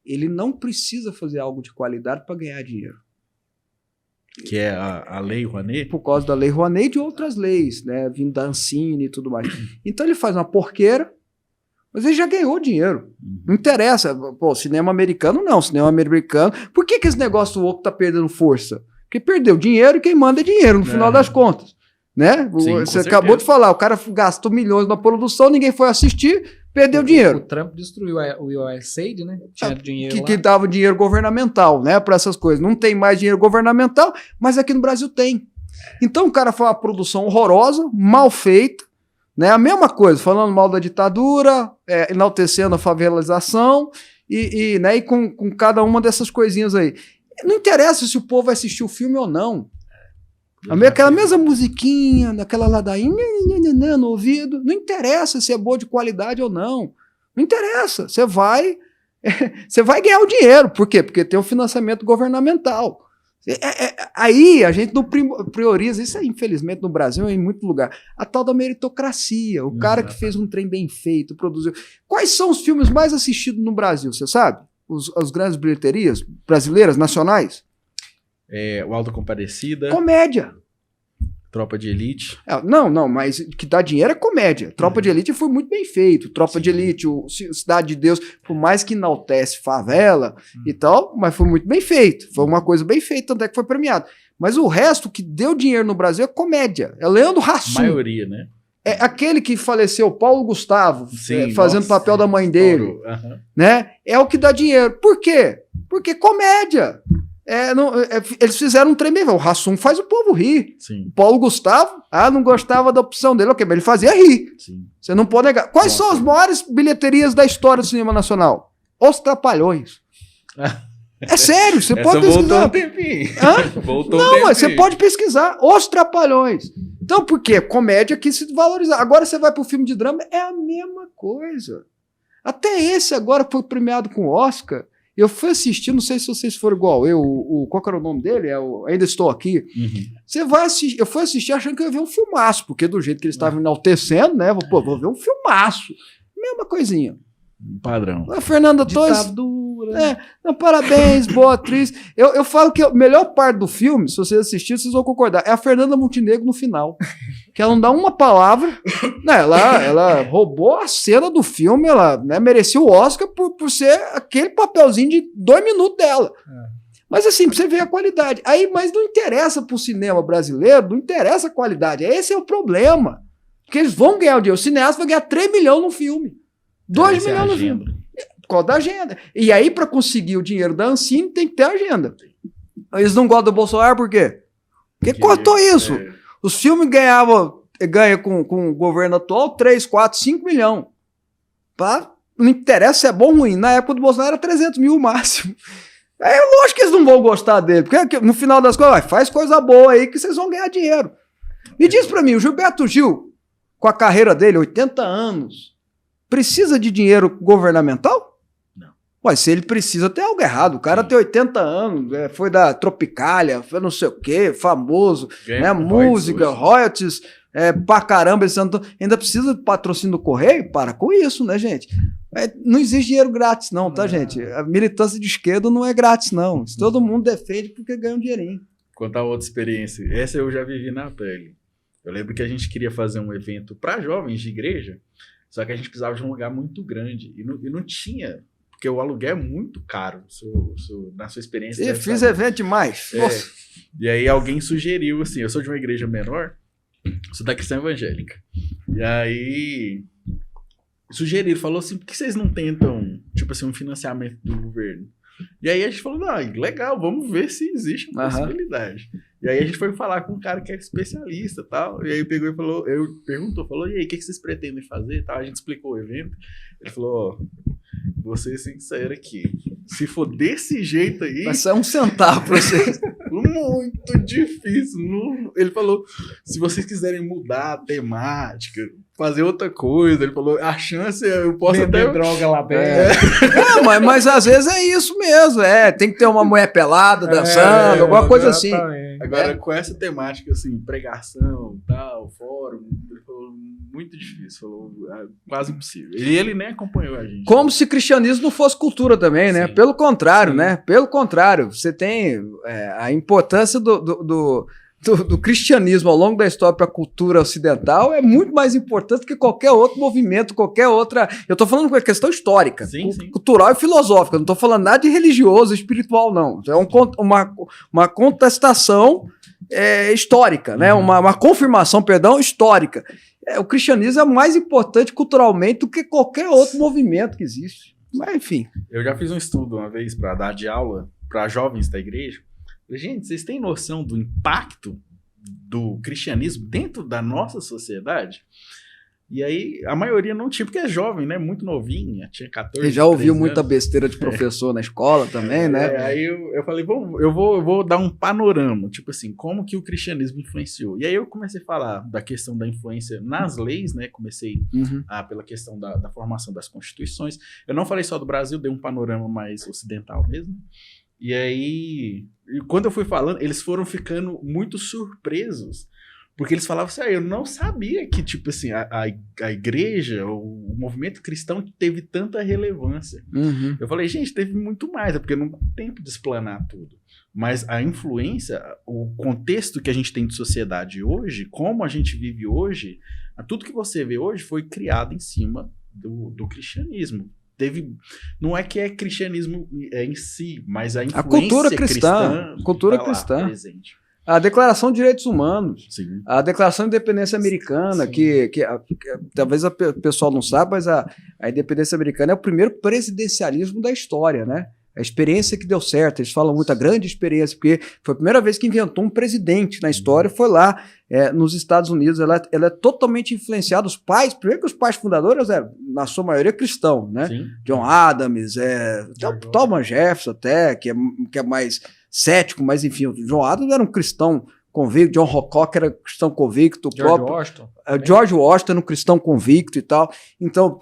ele não precisa fazer algo de qualidade para ganhar dinheiro. Que é a Lei Rouanet? Por causa da Lei Rouanet e de outras leis, né? Vindo da Ancine e tudo mais. Então ele faz uma porqueira, mas ele já ganhou dinheiro. Não interessa. Pô, cinema americano não. Cinema americano... Por que esse negócio louco tá perdendo força? Porque perdeu dinheiro e quem manda é dinheiro, no final das contas. Né? Sim, você acabou de falar, o cara gastou milhões na produção, ninguém foi assistir, perdeu dinheiro. O Trump destruiu o USAID, né? Tinha dinheiro que dava dinheiro governamental, né, para essas coisas. Não tem mais dinheiro governamental, mas aqui no Brasil tem. Então o cara foi uma produção horrorosa, mal feita, né? A mesma coisa, falando mal da ditadura, enaltecendo a favelização né, e com cada uma dessas coisinhas aí. Não interessa se o povo vai assistir o filme ou não. Aquela mesma musiquinha, daquela ladainha no ouvido, não interessa se é boa de qualidade ou não. Não interessa. Você vai ganhar o dinheiro. Por quê? Porque tem um financiamento governamental. Aí a gente não prioriza, isso aí, infelizmente, no Brasil, em muito lugar, a tal da meritocracia. O cara que fez um trem bem feito, produziu. Quais são os filmes mais assistidos no Brasil, você sabe? As grandes bilheterias brasileiras, nacionais? O Auto da Compadecida. Comédia. Tropa de Elite. Não, mas que dá dinheiro é comédia. Tropa de Elite foi muito bem feito. Tropa de Elite, Cidade de Deus, por mais que enaltece favela e tal, mas foi muito bem feito. Foi uma coisa bem feita, tanto é que foi premiado. Mas o resto que deu dinheiro no Brasil é comédia. É Leandro Hassum. A maioria, né? É aquele que faleceu, Paulo Gustavo, fazendo papel da mãe dele. Né? É o que dá dinheiro. Por quê? Porque comédia. Eles fizeram um trem bem. O Hassum faz o povo rir. Sim. O Paulo Gustavo, não gostava da opção dele. Ok, mas ele fazia rir. Sim. Você não pode negar. Quais são as maiores bilheterias da história do cinema nacional? Os Trapalhões. É sério, você pode pesquisar. Voltou um tempinho. Não, mas você pode pesquisar. Os Trapalhões. Então, por quê? Comédia que se valorizar. Agora você vai pro filme de drama, é a mesma coisa. Até esse agora foi premiado com o Oscar. Eu fui assistir, não sei se vocês foram igual eu, qual que era o nome dele? Ainda Estou Aqui. Você vai assistir, eu fui assistir achando que eu ia ver um filmaço, porque do jeito que eles estavam enaltecendo, né? Vou ver um filmaço. Mesma coisinha. Padrão. A Fernanda Torres. Parabéns, boa atriz. Eu falo que a melhor parte do filme, se vocês assistirem, vocês vão concordar, é a Fernanda Montenegro no final. Que ela não dá uma palavra. Né, ela roubou a cena do filme, ela, né, merecia o Oscar por ser aquele papelzinho de 2 minutos dela. Mas assim, pra você ver a qualidade. Mas não interessa pro cinema brasileiro, não interessa a qualidade. Esse é o problema. Porque eles vão ganhar o dinheiro. O cineasta vai ganhar 3 milhões no filme. 2 milhões no filme. Por causa da agenda. E aí, para conseguir o dinheiro da Ancine, tem que ter agenda. Eles não gostam do Bolsonaro por quê? Porque cortou isso. Os filmes ganhavam ganha com o governo atual 3, 4, 5 milhões. Não interessa se é bom ou ruim. Na época do Bolsonaro era 300 mil o máximo. É lógico que eles não vão gostar dele, porque no final das contas, faz coisa boa aí que vocês vão ganhar dinheiro. Me diz pra mim, o Gilberto Gil, com a carreira dele, 80 anos, precisa de dinheiro governamental? Não. Ué, se ele precisa, tem algo errado. O cara tem 80 anos, foi da Tropicália, foi não sei o quê, famoso, né? Música, royalties, pra caramba, eles ainda precisa de patrocínio do Correio? Para com isso, né, gente? Não existe dinheiro grátis, não, tá, gente? A militância de esquerda não é grátis, não. Se todo mundo defende porque ganha um dinheirinho. Quanto a outra experiência, essa eu já vivi na pele. Eu lembro que a gente queria fazer um evento para jovens de igreja, só que a gente precisava de um lugar muito grande. E não tinha, porque o aluguel é muito caro, na sua experiência. Eu fiz evento demais. E aí alguém sugeriu, assim, eu sou de uma igreja menor, sou da cristã evangélica. E aí sugeriram, falou assim, por que vocês não tentam, tipo assim, um financiamento do governo? E aí a gente falou, não, legal, vamos ver se existe uma possibilidade. E aí a gente foi falar com um cara que era especialista e tal, e aí pegou e falou, falou, e aí, o que vocês pretendem fazer e tal? A gente explicou o evento, ele falou, vou ser sincero aqui, se for desse jeito aí... Vai ser 1 centavo pra vocês. Muito difícil. Ele falou, se vocês quiserem mudar a temática, fazer outra coisa, ele falou, a chance eu posso vender até... droga lá dentro. Mas às vezes é isso mesmo, tem que ter uma mulher pelada dançando, alguma coisa assim. Agora, com essa temática, assim, pregação, tal, fórum, ele falou, muito difícil, falou, quase impossível. E ele nem acompanhou a gente. Como se cristianismo não fosse cultura também, né? Sim. Pelo contrário, né? Pelo contrário, você tem a importância do cristianismo ao longo da história para a cultura ocidental é muito mais importante que qualquer outro movimento, qualquer outra... Eu estou falando com questão histórica, cultural e filosófica, não estou falando nada de religioso, espiritual, não. É uma contestação histórica, né? Uma confirmação, histórica. O cristianismo é mais importante culturalmente do que qualquer outro movimento que existe. Mas, enfim. Eu já fiz um estudo uma vez para dar de aula para jovens da igreja. Gente, vocês têm noção do impacto do cristianismo dentro da nossa sociedade? E aí, a maioria não tinha, porque é jovem, né? Muito novinha, tinha 14 anos. E já ouviu muita besteira de professor na escola também, né? Aí eu falei, eu vou dar um panorama, tipo assim, como que o cristianismo influenciou. E aí eu comecei a falar da questão da influência nas leis, né? Comecei pela questão da formação das constituições. Eu não falei só do Brasil, dei um panorama mais ocidental mesmo. E aí, quando eu fui falando, eles foram ficando muito surpresos, porque eles falavam assim, eu não sabia que, tipo assim, a igreja, o movimento cristão teve tanta relevância. Eu falei, gente, teve muito mais, porque não dá tempo de explanar tudo. Mas a influência, o contexto que a gente tem de sociedade hoje, como a gente vive hoje, tudo que você vê hoje foi criado em cima do cristianismo. Não é que é cristianismo em si, mas a influência cultura cristã. Presente. A Declaração de Direitos Humanos, Sim. A Declaração de Independência Americana, que talvez o pessoal não saiba, mas a independência americana é o primeiro presidencialismo da história, né? A experiência que deu certo, eles falam muito, a grande experiência, porque foi a primeira vez que inventou um presidente na história, foi lá nos Estados Unidos, ela é totalmente influenciada, primeiro que os pais fundadores eram, na sua maioria, cristãos, né? Sim. John Adams, Thomas Jefferson até, que é mais cético, mas enfim, o John Adams era um cristão convicto, John Hancock era cristão convicto, George Washington era um cristão convicto e tal. Então,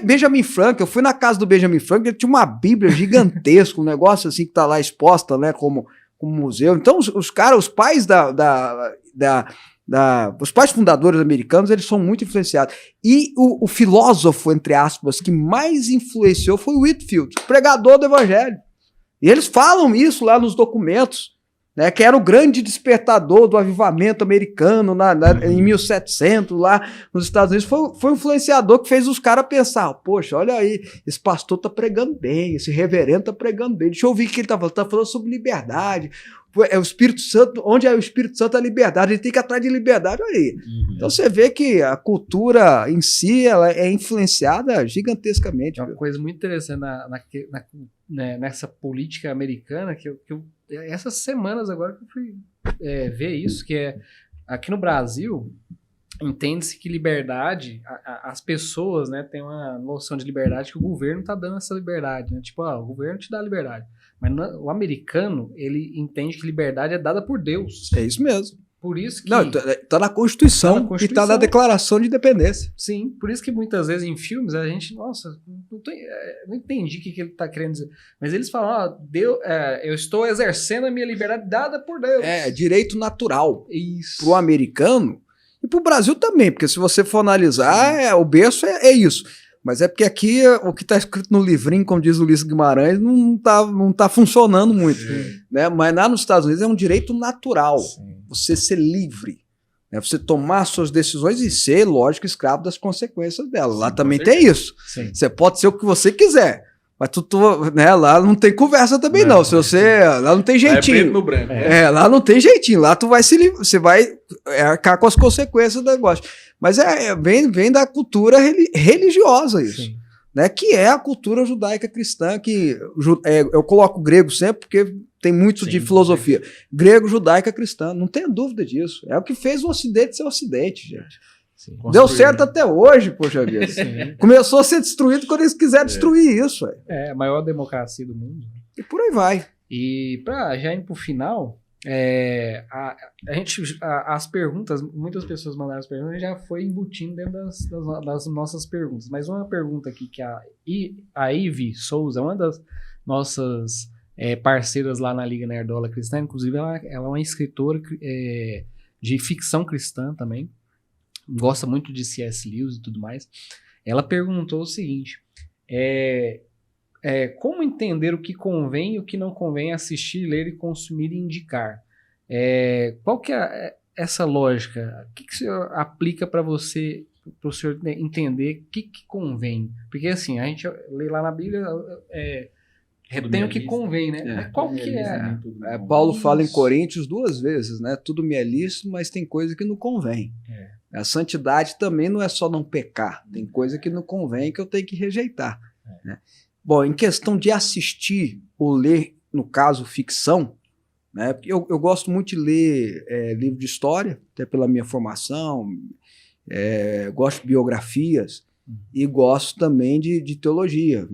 Benjamin Franklin, eu fui na casa do Benjamin Franklin, ele tinha uma Bíblia gigantesca, um negócio assim que tá lá exposta, né, como museu. Então, os pais os pais fundadores americanos, eles são muito influenciados. E o filósofo, entre aspas, que mais influenciou foi o Whitefield, pregador do evangelho. E eles falam isso lá nos documentos, né, que era o grande despertador do avivamento americano em 1700, lá nos Estados Unidos. Foi um influenciador que fez os caras pensar, poxa, olha aí, esse pastor tá pregando bem, esse reverendo tá pregando bem, deixa eu ouvir o que ele tá falando sobre liberdade. É o Espírito Santo, onde é o Espírito Santo, a liberdade, ele tem que ir atrás de liberdade, olha aí. Então você vê que a cultura em si, ela é influenciada gigantescamente. É uma coisa muito interessante nessa política americana, que essas semanas agora que eu fui ver isso, que é aqui no Brasil, entende-se que liberdade, as pessoas, né, têm uma noção de liberdade que o governo está dando essa liberdade, né? Tipo, o governo te dá liberdade. Mas o americano, ele entende que liberdade é dada por Deus. É isso mesmo. Por isso que... Não, tá na Constituição, e tá na Declaração de Independência. Sim, por isso que muitas vezes em filmes a gente, nossa, não entendi o que ele tá querendo dizer. Mas eles falam, eu estou exercendo a minha liberdade dada por Deus. É, direito natural. Isso. Pro americano e pro Brasil também, porque se você for analisar, o berço é isso. Mas é porque aqui o que está escrito no livrinho, como diz o Ulisses Guimarães, não tá funcionando muito. Né? Mas lá nos Estados Unidos é um direito natural. Sim. Você ser livre. Né? Você tomar suas decisões e ser, lógico, escravo das consequências delas. Lá também tem isso. Sim. Você pode ser o que você quiser. Mas né, lá não tem conversa também, não. Se você. Lá não tem jeitinho. É preto no branco. Lá não tem jeitinho. Lá você vai arcar com as consequências do negócio. Mas vem da cultura religiosa isso. Sim. Né, que é a cultura judaica cristã, que eu coloco grego sempre, porque tem muito de filosofia. Sim. Grego, judaica, cristã. Não tenha dúvida disso. É o que fez o Ocidente ser Ocidente, gente. Sim. Deu certo até hoje, poxa vida. Começou a ser destruído quando eles quiseram destruir isso. É a maior democracia do mundo. E por aí vai. E já indo pro final, as perguntas, muitas pessoas mandaram as perguntas, já foi embutindo dentro das nossas perguntas. Mas uma pergunta aqui que a Ivy Souza, uma das nossas parceiras lá na Liga Nerdola Cristã, inclusive ela é uma escritora de ficção cristã também, gosta muito de C.S. Lewis e tudo mais. Ela perguntou o seguinte: como entender o que convém e o que não convém assistir, ler e consumir e indicar? Qual que é essa lógica? O que o senhor aplica para o senhor entender o que convém? Porque assim, a gente lê lá na Bíblia, retém o que convém, né? Mas qual que é? Paulo fala em Coríntios 2 vezes, né? Tudo me é lícito, mas tem coisa que não convém. A santidade também não é só não pecar, tem coisa que não convém que eu tenho que rejeitar. Né? Bom, em questão de assistir ou ler, no caso, ficção, né? Eu gosto muito de ler livro de história, até pela minha formação, gosto de biografias e gosto também de teologia.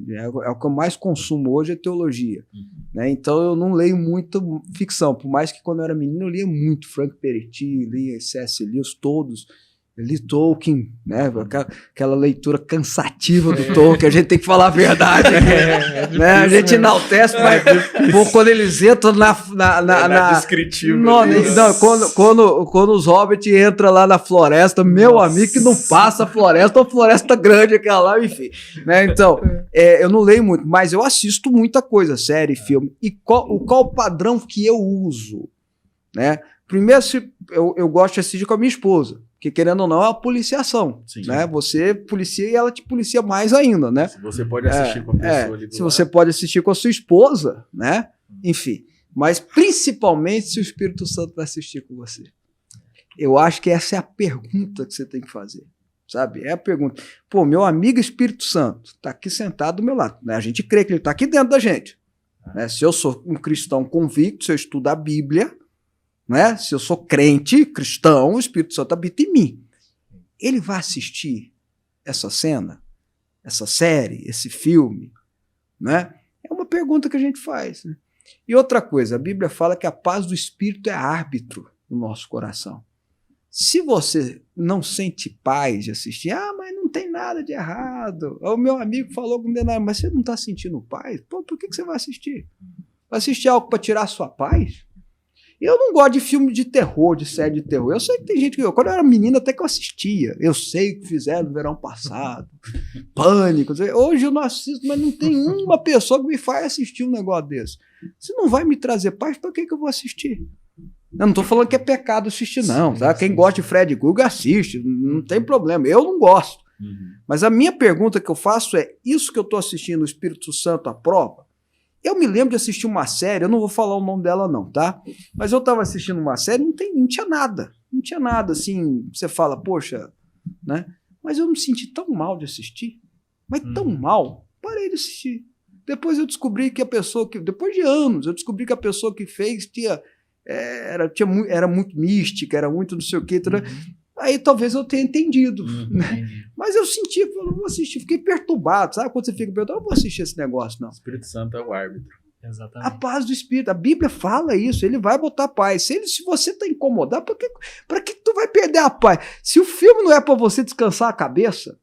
O que eu mais consumo hoje é teologia. Né? Então eu não leio muito ficção, por mais que quando eu era menino eu lia muito Frank Peretti, lia C.S. Lewis, todos. Li Tolkien, né? Aquela leitura cansativa do Tolkien, a gente tem que falar a verdade. Difícil, né? A gente enaltece, mas quando eles entram na descritivo. Quando os hobbits entram lá na floresta, meu amigo, que não passa a floresta, uma floresta grande aquela lá, enfim. Né? Então, eu não leio muito, mas eu assisto muita coisa, série, filme. E qual o padrão que eu uso? Né? Primeiro, eu gosto de assistir com a minha esposa. Porque, querendo ou não, é uma policiação. Sim. Né? Você policia e ela te policia mais ainda, né? Se você pode assistir com a pessoa ali do Se você pode assistir com a sua esposa, né? Enfim. Mas, principalmente, se o Espírito Santo vai assistir com você. Eu acho que essa é a pergunta que você tem que fazer. Sabe? É a pergunta. Pô, meu amigo Espírito Santo está aqui sentado do meu lado. Né? A gente crê que ele está aqui dentro da gente. Né? Se eu sou um cristão convicto, se eu estudo a Bíblia... Né? Se eu sou crente, cristão, o Espírito Santo habita em mim. Ele vai assistir essa cena, essa série, esse filme? Né? É uma pergunta que a gente faz. Né? E outra coisa, a Bíblia fala que a paz do Espírito é árbitro no nosso coração. Se você não sente paz de assistir, mas não tem nada de errado. O meu amigo falou que não tem nada, mas você não está sentindo paz? Pô, por que você vai assistir? Vai assistir algo para tirar a sua paz? Eu não gosto de filme de terror, de série de terror. Eu sei que tem gente que... Quando eu era menino, até que eu assistia. Eu sei o que fizeram no verão passado. Pânico. Hoje eu não assisto, mas não tem uma pessoa que me faz assistir um negócio desse. Se não vai me trazer paz, para que eu vou assistir? Eu não estou falando que é pecado assistir, não. Tá? Quem gosta de Fred Krueger assiste. Não tem problema. Eu não gosto. Mas a minha pergunta que eu faço é: isso que eu estou assistindo, o Espírito Santo aprova? Eu me lembro de assistir uma série, eu não vou falar o nome dela não, tá? Mas eu estava assistindo uma série, não tinha nada. Não tinha nada, assim, você fala, poxa, né? Mas eu me senti tão mal de assistir, mas tão mal, parei de assistir. Depois eu descobri que depois de anos, eu descobri que a pessoa que fez era muito mística, era muito não sei o quê, Aí talvez eu tenha entendido. Né? Entendi. Mas eu senti, eu não vou assistir, fiquei perturbado. Sabe quando você fica perturbado? Eu não vou assistir esse negócio, não. O Espírito Santo é o árbitro. A Exatamente. paz do Espírito. A Bíblia fala isso. Ele vai botar paz. Se você está incomodado, para que tu vai perder a paz? Se o filme não é para você descansar a cabeça,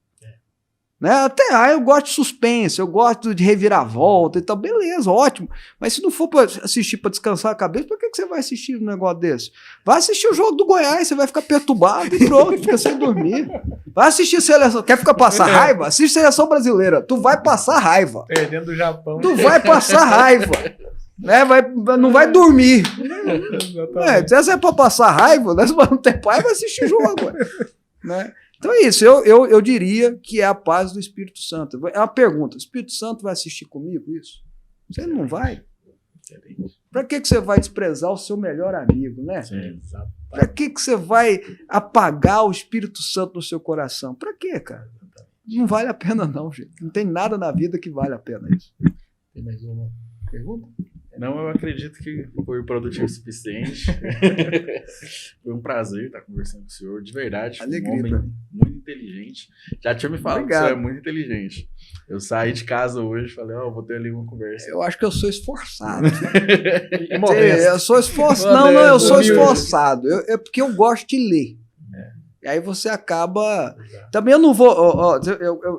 né? Até eu gosto de suspense, eu gosto de reviravolta e tal. Beleza, ótimo. Mas se não for para assistir para descansar a cabeça, por que você vai assistir um negócio desse? Vai assistir o jogo do Goiás, você vai ficar perturbado e pronto, fica sem dormir. Vai assistir seleção. Quer ficar passar raiva? Assiste seleção brasileira. Tu vai passar raiva. Perdendo do Japão. Tu vai passar raiva. Né? Não vai dormir. Se é pra passar raiva, né? Se não tem pai, vai assistir jogo. Né? Então é isso. Eu diria que é a paz do Espírito Santo. É uma pergunta: o Espírito Santo vai assistir comigo isso? Você não vai? Para que você vai desprezar o seu melhor amigo, né? Para que você vai apagar o Espírito Santo no seu coração? Para quê, cara? Não vale a pena não, gente. Não tem nada na vida que vale a pena isso. Tem mais uma pergunta? Não, eu acredito que foi produtivo o suficiente. Foi um prazer estar conversando com o senhor, de verdade. Alegria, um homem muito inteligente. Já tinha me falado que o senhor é muito inteligente. Eu saí de casa hoje e falei, vou ter ali uma conversa. Eu acho que eu sou esforçado. É, eu sou esforçado. Não, eu sou esforçado. É porque eu gosto de ler. E aí você acaba... Também eu não vou...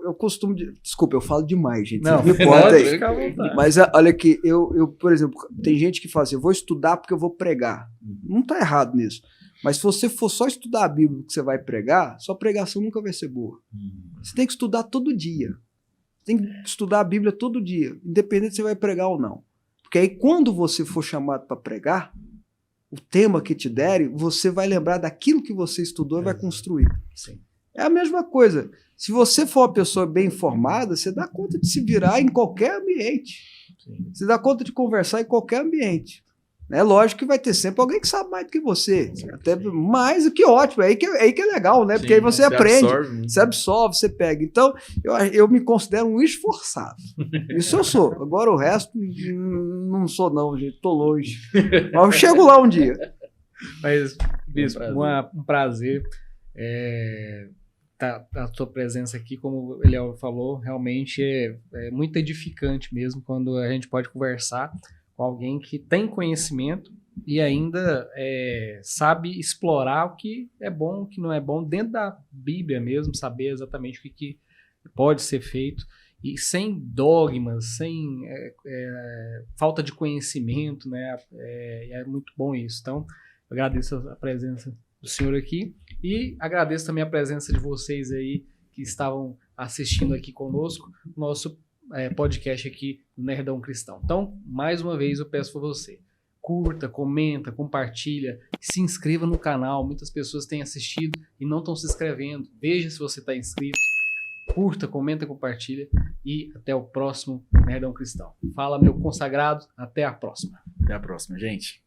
eu costumo... Desculpa, eu falo demais, gente. Não, me importa aí. Vontade. Mas olha aqui, eu, por exemplo, tem gente que fala assim, eu vou estudar porque eu vou pregar. Não está errado nisso. Mas se você for só estudar a Bíblia que você vai pregar, sua pregação nunca vai ser boa. Você tem que estudar todo dia. Tem que estudar a Bíblia todo dia, independente se você vai pregar ou não. Porque aí quando você for chamado para pregar, o tema que te derem, você vai lembrar daquilo que você estudou e vai construir. Sim. É a mesma coisa. Se você for uma pessoa bem informada, você dá conta de se virar em qualquer ambiente. Sim. Você dá conta de conversar em qualquer ambiente. É lógico que vai ter sempre alguém que sabe mais do que você. Até mais, que ótimo. É aí que é legal, né? Porque aí você aprende, você absorve, você pega. Então, eu me considero um esforçado. Isso eu sou. Agora o resto, não sou não, gente. Tô longe. Mas eu chego lá um dia. Mas, Bispo, um prazer. A sua presença aqui, como ele falou, realmente é muito edificante mesmo quando a gente pode conversar com alguém que tem conhecimento e ainda sabe explorar o que é bom, o que não é bom, dentro da Bíblia mesmo, saber exatamente o que pode ser feito, e sem dogmas, sem falta de conhecimento, né? É muito bom isso. Então, eu agradeço a presença do senhor aqui e agradeço também a presença de vocês aí que estavam assistindo aqui conosco, nosso podcast aqui do Nerdão Cristão. Então, mais uma vez, eu peço para você, curta, comenta, compartilha, se inscreva no canal. Muitas pessoas têm assistido e não estão se inscrevendo. Veja se você está inscrito. Curta, comenta, compartilha e até o próximo Nerdão Cristão. Fala, meu consagrado. Até a próxima. Até a próxima, gente.